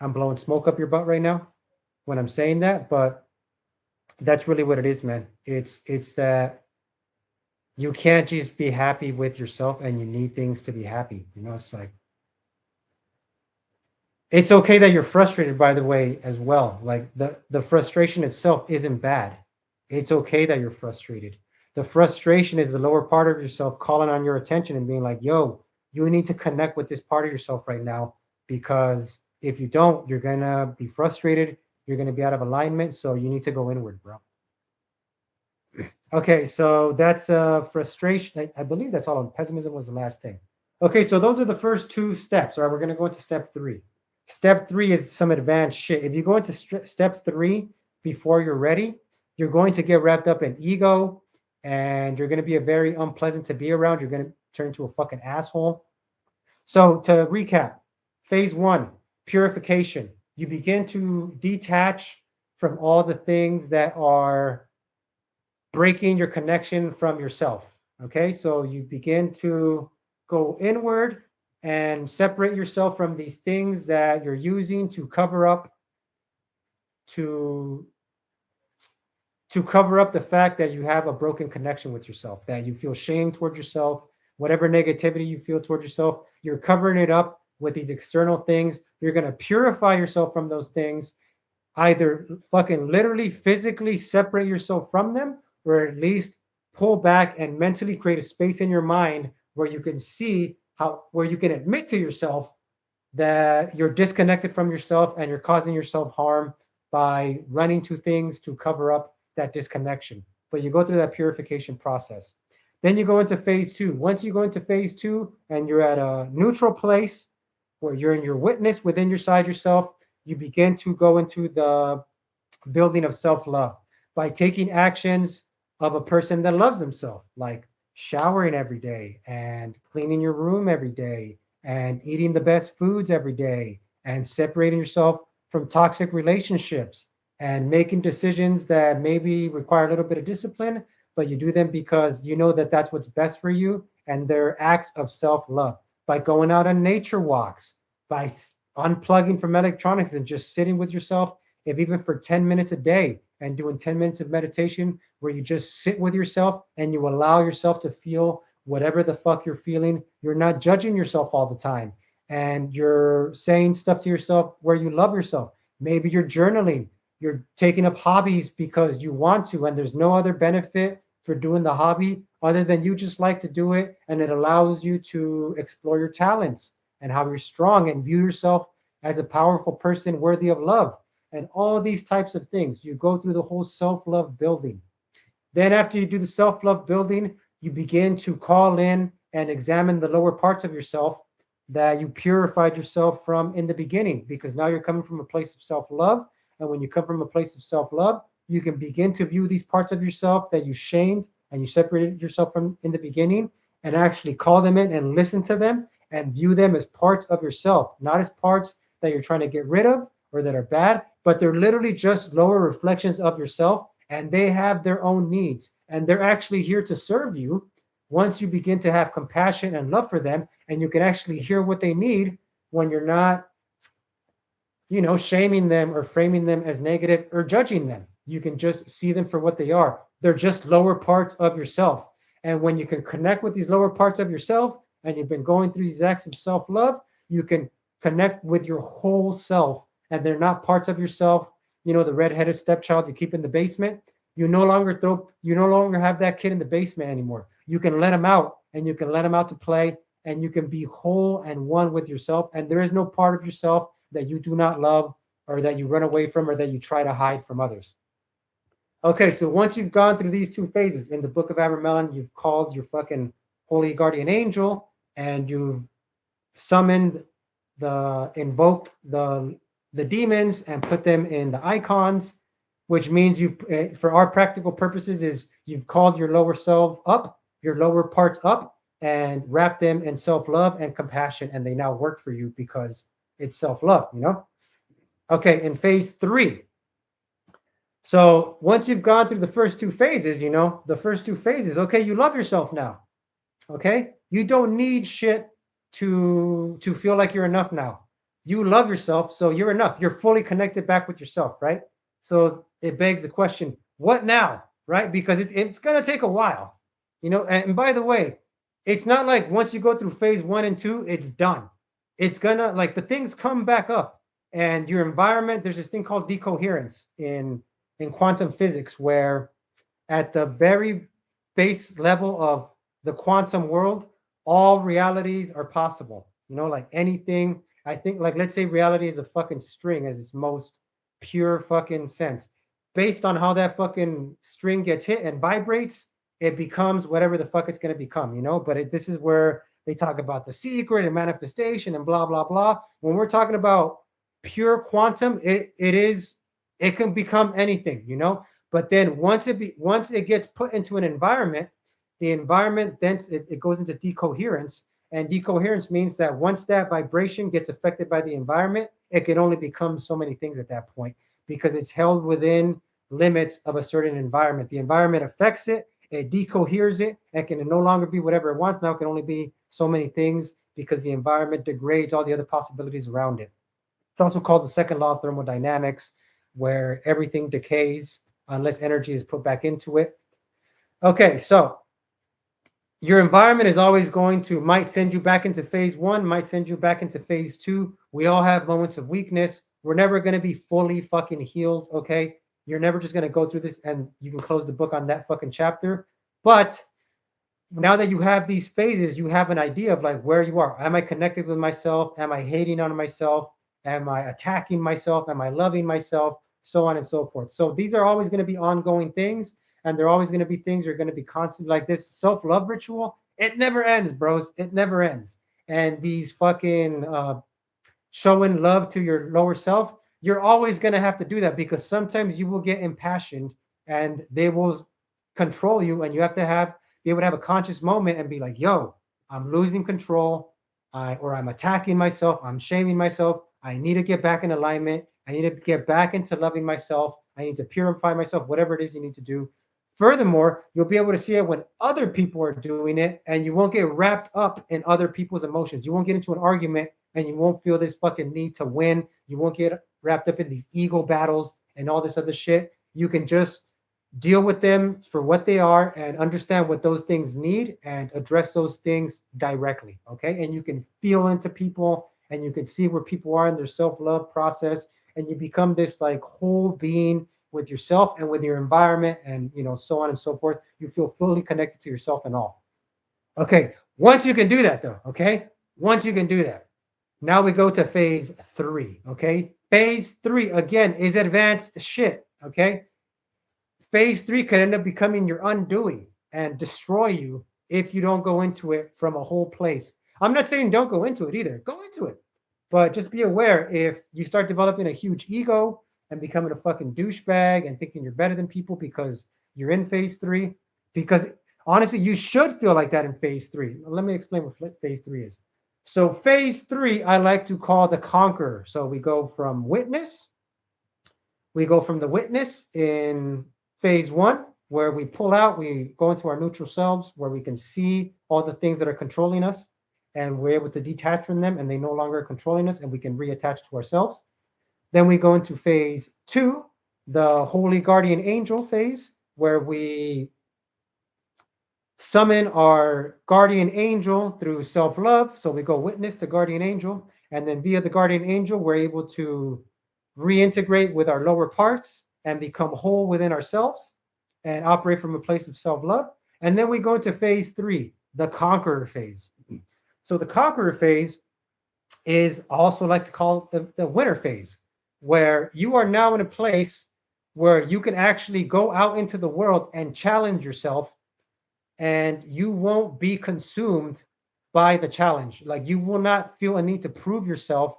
blowing smoke up your butt right now when I'm saying that, but that's really what it is, man. It's that you can't just be happy with yourself and you need things to be happy. You know, it's like it's okay that you're frustrated, by the way, as well. Like the frustration itself isn't bad. It's okay that you're frustrated. The frustration is the lower part of yourself calling on your attention and being like, yo, you need to connect with this part of yourself right now, because if you don't, you're gonna be frustrated, you're gonna be out of alignment. So you need to go inward, bro. Okay, so that's frustration. I believe that's all. Pessimism was the last thing. Okay, so those are the first two steps. All right, we're gonna go into step three. Step three is some advanced shit. If you go into step three before you're ready, you're going to get wrapped up in ego, and you're gonna be a very unpleasant to be around. You're gonna turn into a fucking asshole. So to recap, phase one, purification. You begin to detach from all the things that are breaking your connection from yourself. Okay, so you begin to go inward and separate yourself from these things that you're using to cover up to cover up the fact that you have a broken connection with yourself, that you feel shame towards yourself, whatever negativity you feel towards yourself, you're covering it up with these external things. You're going to purify yourself from those things, either fucking literally physically separate yourself from them, or at least pull back and mentally create a space in your mind where you can see how, where you can admit to yourself that you're disconnected from yourself and you're causing yourself harm by running to things to cover up that disconnection. But you go through that purification process. Then you go into phase two. Once you go into phase two and you're at a neutral place where you're in your witness within your side yourself, you begin to go into the building of self-love by taking actions of a person that loves himself, like showering every day and cleaning your room every day and eating the best foods every day and separating yourself from toxic relationships and making decisions that maybe require a little bit of discipline, but you do them because you know that that's what's best for you, and they're acts of self-love. By going out on nature walks, by unplugging from electronics and just sitting with yourself if even for 10 minutes a day, and doing 10 minutes of meditation where you just sit with yourself and you allow yourself to feel whatever the fuck you're feeling. You're not judging yourself all the time. And you're saying stuff to yourself where you love yourself. Maybe you're journaling. You're taking up hobbies because you want to, and there's no other benefit for doing the hobby other than you just like to do it. And it allows you to explore your talents and how you're strong and view yourself as a powerful person worthy of love and all these types of things. You go through the whole self-love building. Then after you do the self-love building, you begin to call in and examine the lower parts of yourself that you purified yourself from in the beginning, because now you're coming from a place of self-love. And when you come from a place of self-love, you can begin to view these parts of yourself that you shamed and you separated yourself from in the beginning, and actually call them in and listen to them and view them as parts of yourself, not as parts that you're trying to get rid of or that are bad, but they're literally just lower reflections of yourself, and they have their own needs, and they're actually here to serve you. Once you begin to have compassion and love for them, and you can actually hear what they need when you're not, shaming them or framing them as negative or judging them. You can just see them for what they are. They're just lower parts of yourself. And when you can connect with these lower parts of yourself, and you've been going through these acts of self-love, you can connect with your whole self, and they're not parts of yourself. The redheaded stepchild you keep in the basement. You no longer have that kid in the basement anymore. You can let him out, and you can let him out to play, and you can be whole and one with yourself. And there is no part of yourself that you do not love, or that you run away from, or that you try to hide from others. Okay, so once you've gone through these two phases in the book of Abramelin, you've called your fucking holy guardian angel, and you've summoned invoked the demons and put them in the icons, which means for our practical purposes, is you've called your lower self up, your lower parts up, and wrapped them in self-love and compassion, and they now work for you because it's self-love. Okay, in phase 3. So once you've gone through the first two phases, okay, you love yourself now. Okay, you don't need shit to feel like you're enough now. You love yourself, so you're enough. You're fully connected back with yourself, right? So it begs the question, what now, right? Because it's gonna take a while, And by the way, it's not like once you go through phase 1 and 2, it's done. It's gonna, like, the things come back up, and your environment. There's this thing called decoherence in quantum physics, where at the very base level of the quantum world, all realities are possible. Like anything. I think, like, let's say reality is a fucking string as its most pure fucking sense. Based on how that fucking string gets hit and vibrates, it becomes whatever the fuck it's going to become, But this is where they talk about the secret and manifestation and blah, blah, blah. When we're talking about pure quantum, it can become anything, But then once it gets put into an environment, the environment then it goes into decoherence. And decoherence means that once that vibration gets affected by the environment, it can only become so many things at that point, because it's held within limits of a certain environment. The environment affects it, it decoheres it, and can no longer be whatever it wants. Now it can only be so many things, because the environment degrades all the other possibilities around it. It's also called the second law of thermodynamics, where everything decays unless energy is put back into it. Okay, so your environment is always might send you back into phase 1, might send you back into phase 2. We all have moments of weakness. We're never going to be fully fucking healed, okay? You're never just going to go through this and you can close the book on that fucking chapter. But now that you have these phases, you have an idea of, like, where you are. Am I connected with myself? Am I hating on myself? Am I attacking myself? Am I loving myself? So on and so forth. So these are always going to be ongoing things, and they're always going to be things you're going to be constant. Like this self-love ritual, it never ends, bros. It never ends. And these fucking showing love to your lower self, you're always going to have to do that, because sometimes you will get impassioned and they will control you, and you have to be able to have a conscious moment and be like, yo, I'm losing control, or I'm attacking myself, I'm shaming myself. I need to get back in alignment. I need to get back into loving myself. I need to purify myself, whatever it is you need to do. Furthermore, you'll be able to see it when other people are doing it, and you won't get wrapped up in other people's emotions. You won't get into an argument and you won't feel this fucking need to win. You won't get wrapped up in these ego battles and all this other shit. You can just deal with them for what they are and understand what those things need and address those things directly. Okay. And you can feel into people and you can see where people are in their self-love process, and you become this like whole being with yourself and with your environment, and so on and so forth. You feel fully connected to yourself and all. Okay. Once you can do that though, okay? Once you can do that, now we go to phase 3. Okay. Phase 3 again is advanced shit. Okay. Phase 3 could end up becoming your undoing and destroy you if you don't go into it from a whole place. I'm not saying don't go into it either. Go into it. But just be aware, if you start developing a huge ego and becoming a fucking douchebag and thinking you're better than people because you're in phase 3, because honestly, you should feel like that in phase 3. Let me explain what phase 3 is. So, phase 3, I like to call the conqueror. So, we go from witness, we go from the witness in phase 1, where we pull out, we go into our neutral selves, where we can see all the things that are controlling us, and we're able to detach from them, and they no longer are controlling us, and we can reattach to ourselves. Then we go into phase 2, the holy guardian angel phase, where we summon our guardian angel through self-love. So we go witness to guardian angel, and then via the guardian angel, we're able to reintegrate with our lower parts and become whole within ourselves and operate from a place of self-love. And then we go into phase 3, the conqueror phase. So the conqueror phase is also like to call the winner phase, where you are now in a place where you can actually go out into the world and challenge yourself, and you won't be consumed by the challenge. Like, you will not feel a need to prove yourself.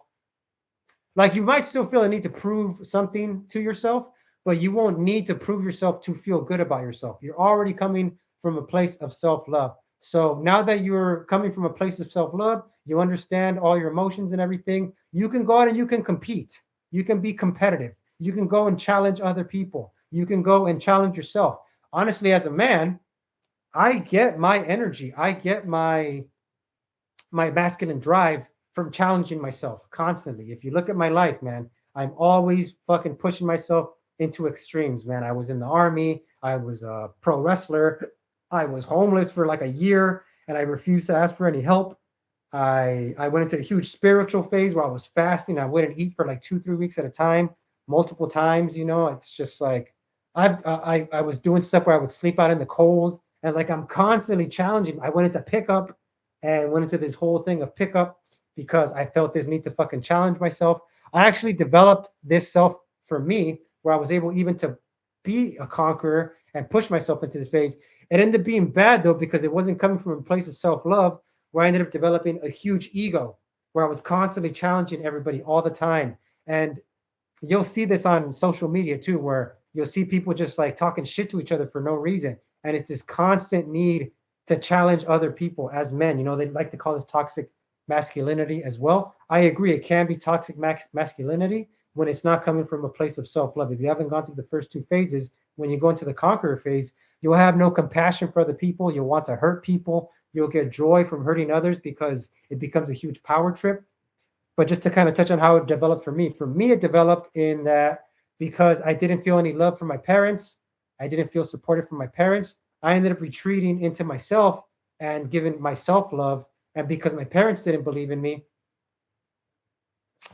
Like, you might still feel a need to prove something to yourself, but you won't need to prove yourself to feel good about yourself. You're already coming from a place of self-love. So now that you're coming from a place of self-love, you understand all your emotions and everything. You can go out and you can compete. You can be competitive. You can go and challenge other people. You can go and challenge yourself. Honestly, as a man, I get my energy. I get my masculine drive from challenging myself constantly. If you look at my life, man, I'm always fucking pushing myself into extremes, man. I was in the army. I was a pro wrestler. I was homeless for like a year, and I refused to ask for any help. I went into a huge spiritual phase where I was fasting. I wouldn't eat for like 2-3 weeks at a time, multiple times. It's just like I was doing stuff where I would sleep out in the cold, and like I'm constantly challenging. I went into pickup and went into this whole thing of pickup because I felt this need to fucking challenge myself. I actually developed this self for me where I was able even to be a conqueror and push myself into this phase. It ended up being bad though, because it wasn't coming from a place of self-love, where I ended up developing a huge ego, where I was constantly challenging everybody all the time. And you'll see this on social media too, where you'll see people just like talking shit to each other for no reason. And it's this constant need to challenge other people as men. They like to call this toxic masculinity as well. I agree. It can be toxic masculinity when it's not coming from a place of self-love. If you haven't gone through the first 2 phases, when you go into the conqueror phase, you'll have no compassion for other people. You'll want to hurt people. You'll get joy from hurting others because it becomes a huge power trip. But just to kind of touch on how it developed for me it developed in that because I didn't feel any love from my parents. I didn't feel supported from my parents. I ended up retreating into myself and giving myself love. And because my parents didn't believe in me,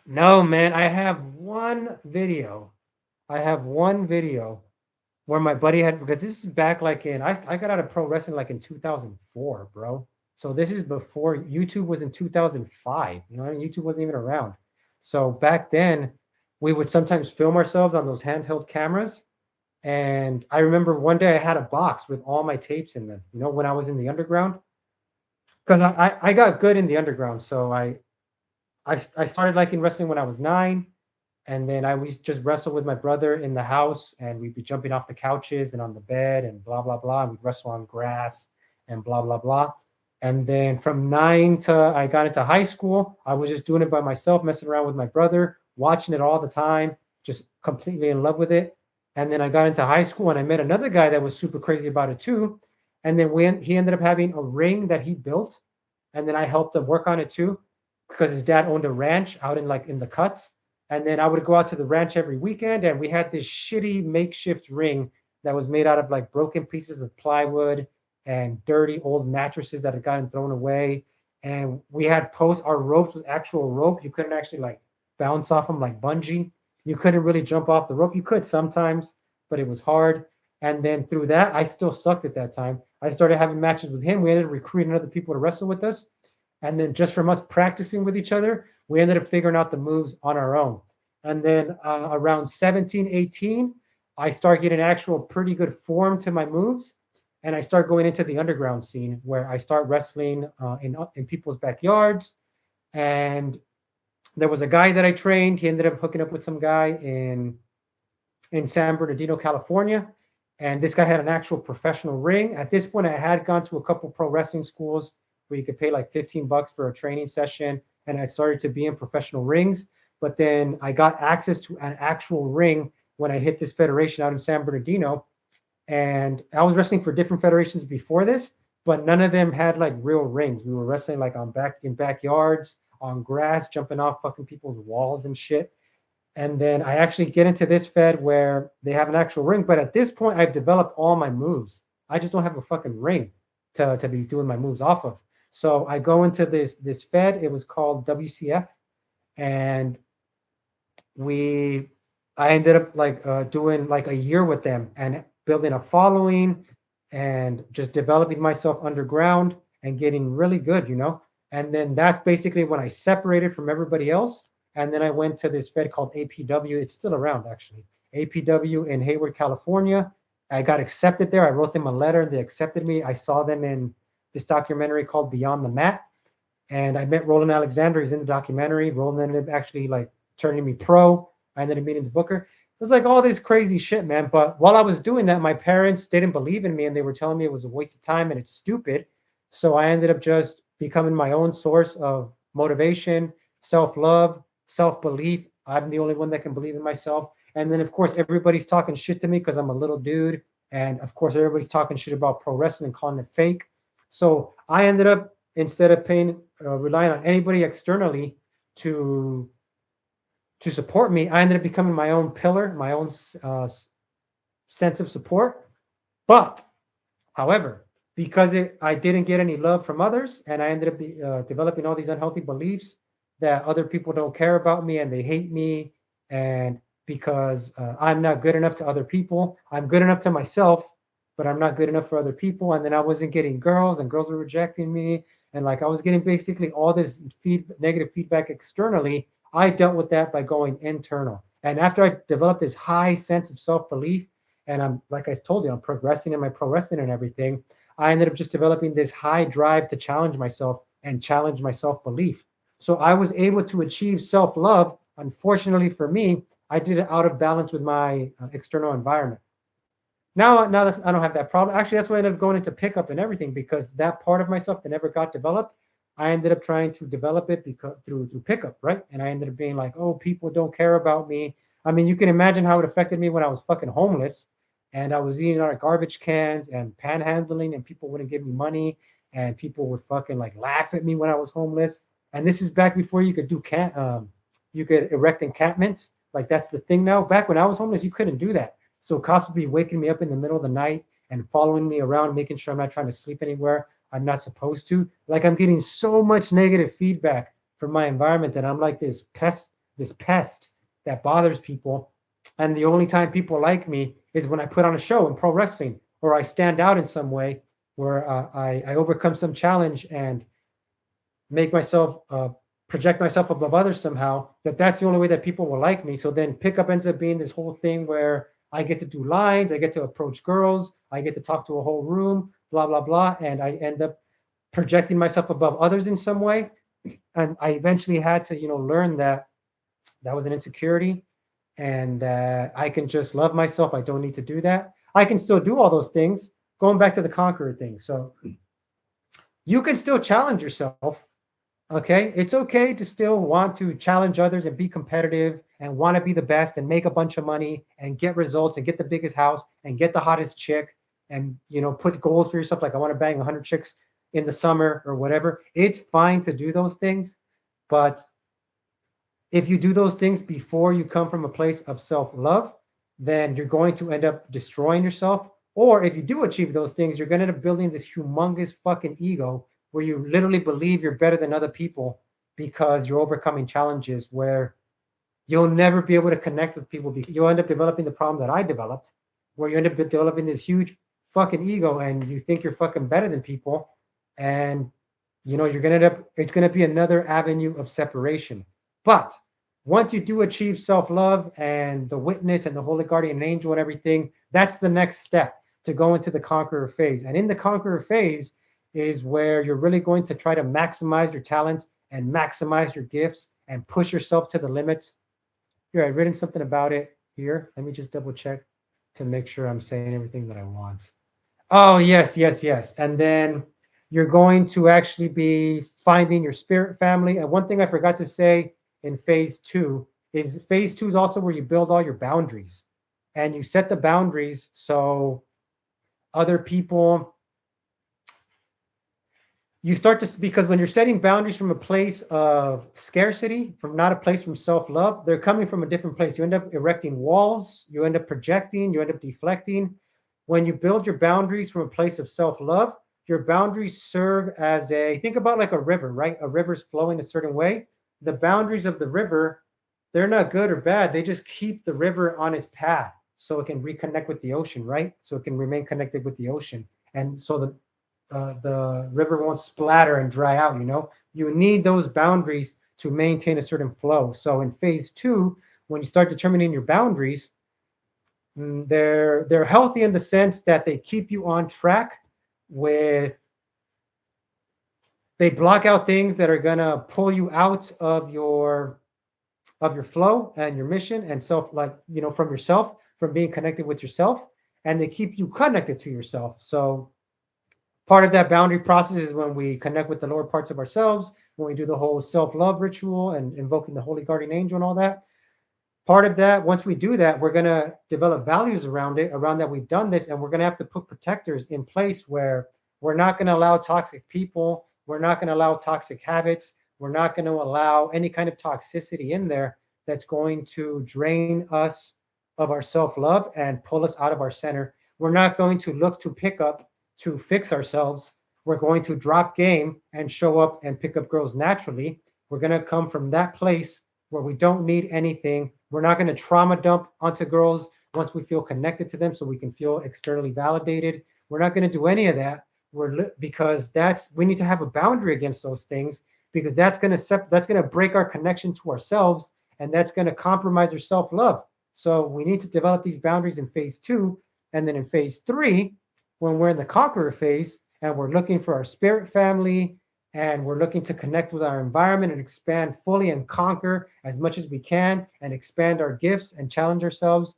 no, man, I have one video. I have one video where my buddy had, because this is back like I got out of pro wrestling like in 2004, bro. So this is before YouTube was in 2005. YouTube wasn't even around. So back then, we would sometimes film ourselves on those handheld cameras. And I remember one day I had a box with all my tapes in them, when I was in the underground. Because I got good in the underground. So I started liking wrestling when I was 9. And then I would just wrestle with my brother in the house, and we'd be jumping off the couches and on the bed and blah, blah, blah. And we'd wrestle on grass and blah, blah, blah. And then from 9 to I got into high school, I was just doing it by myself, messing around with my brother, watching it all the time, just completely in love with it. And then I got into high school and I met another guy that was super crazy about it too. And then he ended up having a ring that he built. And then I helped him work on it too, because his dad owned a ranch out in the cuts. And then I would go out to the ranch every weekend, and we had this shitty makeshift ring that was made out of like broken pieces of plywood and dirty old mattresses that had gotten thrown away. And we had posts. Our ropes was actual rope. You couldn't actually like bounce off them like bungee. You couldn't really jump off the rope. You could sometimes, but it was hard. And then through that, I still sucked at that time. I started having matches with him. We ended up recruiting other people to wrestle with us. And then just from us practicing with each other, we ended up figuring out the moves on our own. And then around 17, 18, I start getting actual pretty good form to my moves. And I start going into the underground scene where I start wrestling in people's backyards. And there was a guy that I trained. He ended up hooking up with some guy in San Bernardino, California. And this guy had an actual professional ring. At this point, I had gone to a couple pro wrestling schools where you could pay like $15 for a training session. And I started to be in professional rings. But then I got access to an actual ring when I hit this federation out in San Bernardino. And I was wrestling for different federations before this, but none of them had like real rings. We were wrestling like in backyards, on grass, jumping off fucking people's walls and shit. And then I actually get into this fed where they have an actual ring. But at this point, I've developed all my moves. I just don't have a fucking ring to be doing my moves off of. So I go into this fed. It was called WCF, and we I ended up like doing like a year with them and building a following and just developing myself underground and getting really good, you know. And then that's basically when I separated from everybody else. And then I went to this fed called APW. It's still around actually. APW in Hayward, California. I got accepted there. I wrote them a letter. They accepted me. I saw them in this documentary called Beyond the Mat. And I met Roland Alexander. He's in the documentary. Roland ended up actually like turning me pro. I ended up meeting the booker. It was like all this crazy shit, man. But while I was doing that, my parents didn't believe in me and they were telling me it was a waste of time and it's stupid. So I ended up just becoming my own source of motivation, self-love, self-belief. I'm the only one that can believe in myself. And then, of course, everybody's talking shit to me because I'm a little dude. And of course, everybody's talking shit about pro wrestling and calling it fake. So I ended up, instead of relying on anybody externally to support me, I ended up becoming my own pillar, my own sense of support. But, however, because I didn't get any love from others, and I ended up developing all these unhealthy beliefs that other people don't care about me and they hate me, and because I'm not good enough to other people, I'm good enough to myself, but I'm not good enough for other people. And then I wasn't getting girls, and girls were rejecting me, and like I was getting basically all this negative feedback externally. I dealt with that by going internal. And after I developed this high sense of self-belief, and I'm like I told you, I'm progressing in my pro wrestling and everything, I ended up just developing this high drive to challenge myself and challenge my self-belief. So I was able to achieve self-love. Unfortunately for me, I did it out of balance with my external environment. Now I don't have that problem. Actually, that's why I ended up going into pickup and everything, because that part of myself that never got developed, I ended up trying to develop it because through pickup, right? And I ended up being like, oh, people don't care about me. I mean, you can imagine how it affected me when I was fucking homeless and I was eating out of garbage cans and panhandling, and people wouldn't give me money, and people would fucking like laugh at me when I was homeless. And this is back before you could you could erect encampments. Like that's the thing now. Back when I was homeless, you couldn't do that. So cops would be waking me up in the middle of the night and following me around, making sure I'm not trying to sleep anywhere I'm not supposed to. Like I'm getting so much negative feedback from my environment that I'm like this pest that bothers people. And the only time people like me is when I put on a show in pro wrestling, or I stand out in some way, where I overcome some challenge and make myself project myself above others somehow. That's the only way that people will like me. So then pickup ends up being this whole thing where I get to do lines, I get to approach girls, I get to talk to a whole room, blah blah blah, and I end up projecting myself above others in some way. And I eventually had to learn that that was an insecurity, and that I can just love myself. I don't need to do that. I can still do all those things. Going back to the conqueror thing. So you can still challenge yourself. Okay. It's okay to still want to challenge others and be competitive and want to be the best and make a bunch of money and get results and get the biggest house and get the hottest chick and, put goals for yourself. Like I want to bang 100 chicks in the summer or whatever. It's fine to do those things, but if you do those things before you come from a place of self-love, then you're going to end up destroying yourself. Or if you do achieve those things, you're going to end up building this humongous fucking ego where you literally believe you're better than other people because you're overcoming challenges where you'll never be able to connect with people. Because you'll end up developing the problem that I developed, where you end up developing this huge fucking ego and you think you're fucking better than people. And, you're going to end up, it's going to be another avenue of separation. But once you do achieve self love and the witness and the holy guardian angel and everything, that's the next step to go into the conqueror phase. And in the conqueror phase is where you're really going to try to maximize your talents and maximize your gifts and push yourself to the limits. Here, I've written something about it here. Let me just double check to make sure I'm saying everything that I want. Oh, yes, yes, yes. And then you're going to actually be finding your spirit family. And one thing I forgot to say in phase two is phase two is also where you build all your boundaries and you set the boundaries so other people, you start to, because when you're setting boundaries from a place of scarcity, from not a place from self-love, they're coming from a different place. You end up erecting walls, you end up projecting, you end up deflecting. When you build your boundaries from a place of self-love, your boundaries serve as think about like a river, right? A river's flowing a certain way. The boundaries of the river, they're not good or bad. They just keep the river on its path so it can reconnect with the ocean, right? So it can remain connected with the ocean. And so the river won't splatter and dry out. You need those boundaries to maintain a certain flow. So in phase two, when you start determining your boundaries, they're healthy in the sense that they keep you on track with, they block out things that are going to pull you out of your flow and your mission and self, like, from yourself, from being connected with yourself, and they keep you connected to yourself. So part of that boundary process is when we connect with the lower parts of ourselves, when we do the whole self-love ritual and invoking the holy guardian angel and all that. Part of that, once we do that, we're going to develop values around that we've done this, and we're going to have to put protectors in place where we're not going to allow toxic people, we're not going to allow toxic habits, we're not going to allow any kind of toxicity in there that's going to drain us of our self-love and pull us out of our center. We're not going to look to pick up to fix ourselves. We're going to drop game and show up and pick up girls naturally. We're going to come from that place where we don't need anything. We're not going to trauma dump onto girls once we feel connected to them so we can feel externally validated. We're not going to do any of that. Because we need to have a boundary against those things, because that's going to break our connection to ourselves, and that's going to compromise our self-love. So we need to develop these boundaries in phase two. And then in phase three, when we're in the conqueror phase and we're looking for our spirit family and we're looking to connect with our environment and expand fully and conquer as much as we can and expand our gifts and challenge ourselves.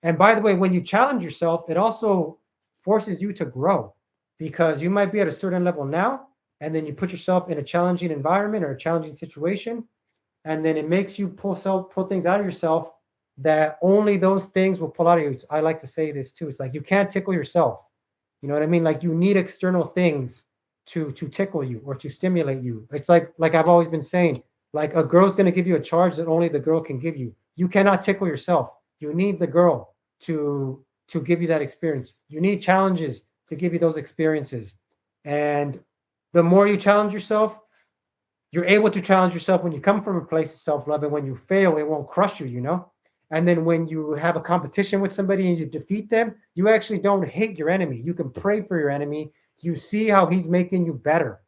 And by the way, when you challenge yourself, it also forces you to grow, because you might be at a certain level now, and then you put yourself in a challenging environment or a challenging situation, and then it makes you pull things out of yourself that only those things will pull out of you. I like to say this too. It's like you can't tickle yourself. You know what I mean? Like you need external things to tickle you or to stimulate you. It's like I've always been saying, like a girl's going to give you a charge that only the girl can give you. You cannot tickle yourself. You need the girl to give you that experience. You need challenges to give you those experiences. And the more you challenge yourself, you're able to challenge yourself when you come from a place of self-love, and when you fail, it won't crush you. And then when you have a competition with somebody and you defeat them, you actually don't hate your enemy. You can pray for your enemy. You see how he's making you better.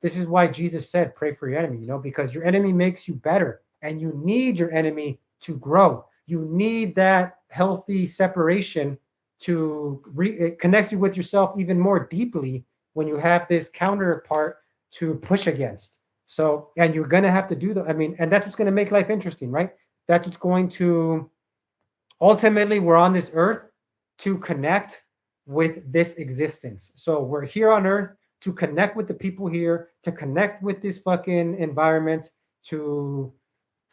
This is why Jesus said, pray for your enemy, because your enemy makes you better, and you need your enemy to grow. You need that healthy separation to it connects you with yourself even more deeply when you have this counterpart to push against. So, and you're going to have to do that. I mean, and that's what's going to make life interesting, right? That's what's going to, ultimately, we're on this earth to connect with this existence. So we're here on earth to connect with the people here, to connect with this fucking environment, to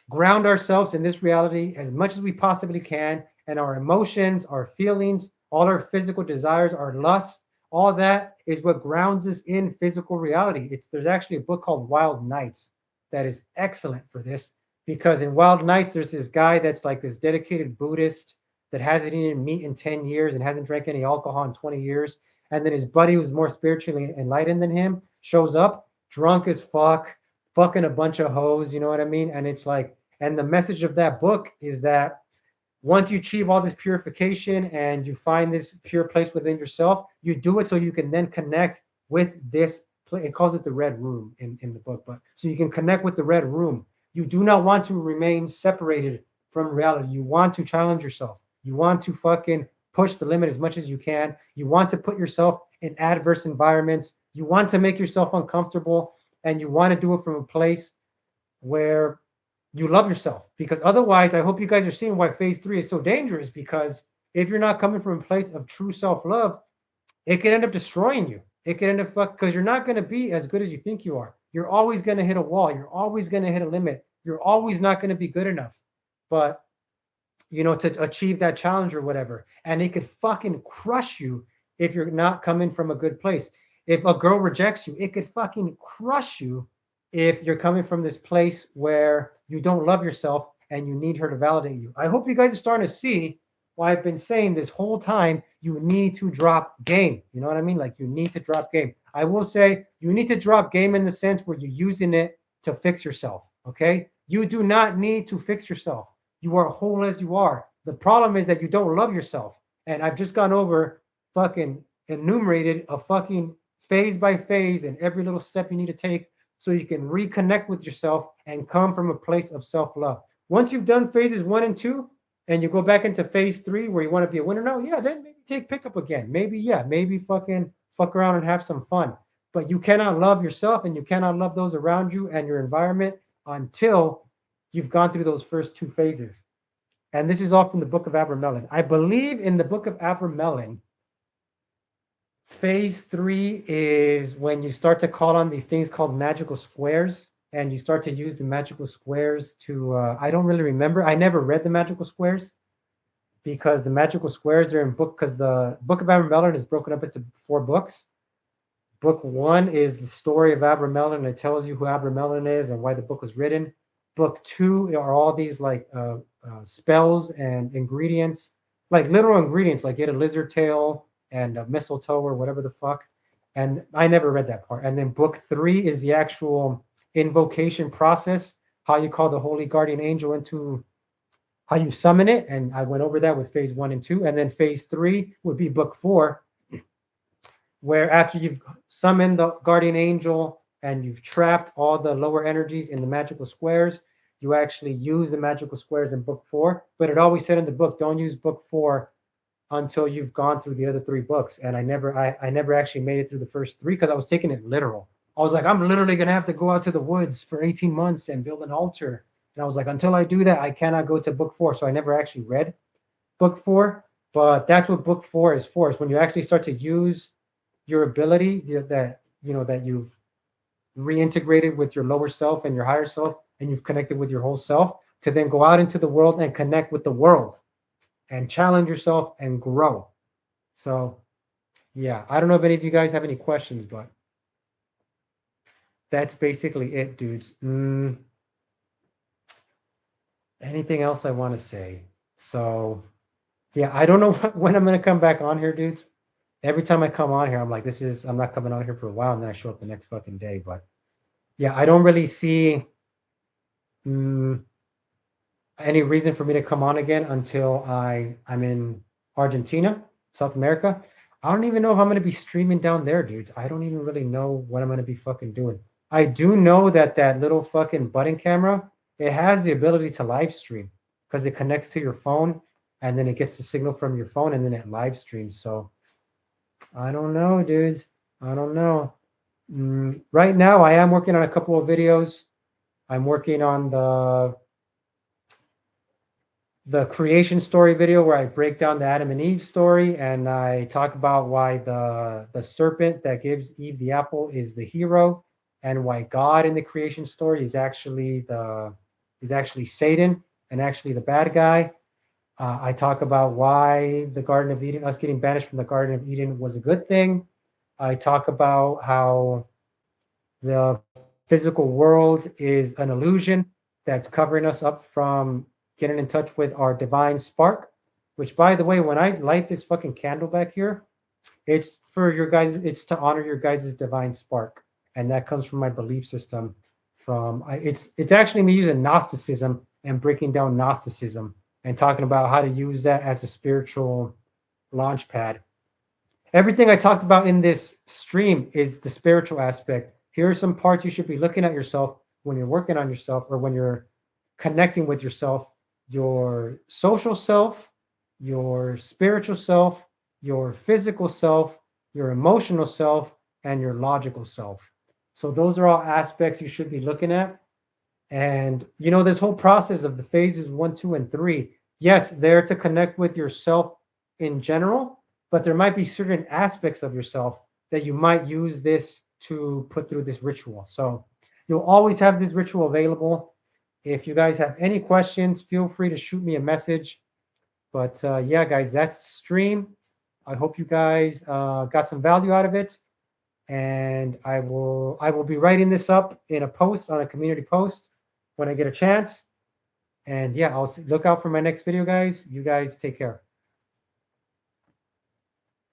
ground ourselves in this reality as much as we possibly can. And our emotions, our feelings, all our physical desires, our lust, all that is what grounds us in physical reality. There's actually a book called Wild Nights that is excellent for this. because in Wild Nights, there's this guy that's like this dedicated Buddhist that hasn't eaten meat in 10 years and hasn't drank any alcohol in 20 years. And then his buddy, who's more spiritually enlightened than him, shows up drunk as fuck, fucking a bunch of hoes. You know what I mean? And it's like, and the message of that book is that once you achieve all this purification and you find this pure place within yourself, you do it so you can then connect with this. It calls it the red room in the book, but so you can connect with the red room. You do not want to remain separated from reality. You want to challenge yourself. You want to fucking push the limit as much as you can. You want to put yourself in adverse environments. You want to make yourself uncomfortable, and you want to do it from a place where you love yourself, because otherwise, I hope you guys are seeing why phase 3 is so dangerous, because if you're not coming from a place of true self-love, it could end up destroying you. It could end up because you're not going to be as good as you think you are. You're always going to hit a wall. You're always going to hit a limit. You're always not going to be good enough. But to achieve that challenge or whatever. And it could fucking crush you if you're not coming from a good place. If a girl rejects you, it could fucking crush you if you're coming from this place where you don't love yourself and you need her to validate you. I hope you guys are starting to see why I've been saying this whole time, you need to drop game. You know what I mean? Like, you need to drop game. I will say you need to drop game in the sense where you're using it to fix yourself. Okay? You do not need to fix yourself. You are whole as you are. The problem is that you don't love yourself. And I've just gone over fucking enumerated a fucking phase by phase and every little step you need to take so you can reconnect with yourself and come from a place of self-love. Once you've done phases 1 and 2 and you go back into phase 3 where you want to be a winner now, yeah, then maybe take pickup again. Maybe fucking fuck around and have some fun. But you cannot love yourself and you cannot love those around you and your environment until you've gone through those first 2 phases. And this is all from the book of Abramelin. I believe in the book of Abramelin, phase 3 is when you start to call on these things called magical squares, and you start to use the magical squares to, I don't really remember. I never read the magical squares because the magical squares are in book, because the book of Abramelin is broken up into 4 books. Book 1 is the story of Abramelin. It tells you who Abramelin is and why the book was written. Book 2 are all these like spells and ingredients, like literal ingredients, like get a lizard tail and a mistletoe or whatever the fuck. And I never read that part. And then book 3 is the actual invocation process, how you call the holy guardian angel into, how you summon it. And I went over that with phase 1 and 2. And then phase 3 would be book 4, where after you've summoned the guardian angel and you've trapped all the lower energies in the magical squares, you actually use the magical squares in book 4. But it always said in the book, don't use book 4 until you've gone through the other 3 books. And I never actually made it through the first 3 because I was taking it literal. I was like, I'm literally going to have to go out to the woods for 18 months and build an altar. And I was like, until I do that, I cannot go to book 4. So I never actually read book 4. But that's what book 4 is for, is when you actually start to use your ability that you've reintegrated with your lower self and your higher self, and you've connected with your whole self, to then go out into the world and connect with the world and challenge yourself and grow. So yeah, I don't know if any of you guys have any questions, but that's basically it, dudes. Anything else I want to say? So yeah, I don't know when I'm going to come back on here, dudes. Every time I come on here, I'm like, I'm not coming on here for a while, and then I show up the next fucking day. But yeah, I don't really see any reason for me to come on again until I'm in Argentina, South America. I don't even know if I'm going to be streaming down there, dudes. I don't even really know what I'm going to be fucking doing. I do know that little fucking button camera, it has the ability to live stream because it connects to your phone and then it gets the signal from your phone and then it live streams. So I don't know, dudes. I don't know. Right now, I am working on a couple of videos. I'm working on the creation story video where I break down the Adam and Eve story, and I talk about why the serpent that gives Eve the apple is the hero, and why God in the creation story is actually Satan and actually the bad guy. I talk about why the Garden of Eden, us getting banished from the Garden of Eden, was a good thing. I talk about how the physical world is an illusion that's covering us up from getting in touch with our divine spark. Which, by the way, when I light this fucking candle back here, it's for your guys. It's to honor your guys' divine spark, and that comes from my belief system. It's actually me using Gnosticism and breaking down Gnosticism and talking about how to use that as a spiritual launch pad. Everything I talked about in this stream is the spiritual aspect. Here are some parts you should be looking at yourself when you're working on yourself or when you're connecting with yourself: your social self, your spiritual self, your physical self, your emotional self, and your logical self. So those are all aspects you should be looking at. And this whole process of the phases 1, 2, and 3, yes, they're to connect with yourself in general, but there might be certain aspects of yourself that you might use this to put through this ritual. So you'll always have this ritual available. If you guys have any questions, feel free to shoot me a message. But yeah, guys, that's the stream. I hope you guys got some value out of it. And I will be writing this up in a post, on a community post, when I get a chance. And yeah, I'll look out for my next video, guys. You guys take care.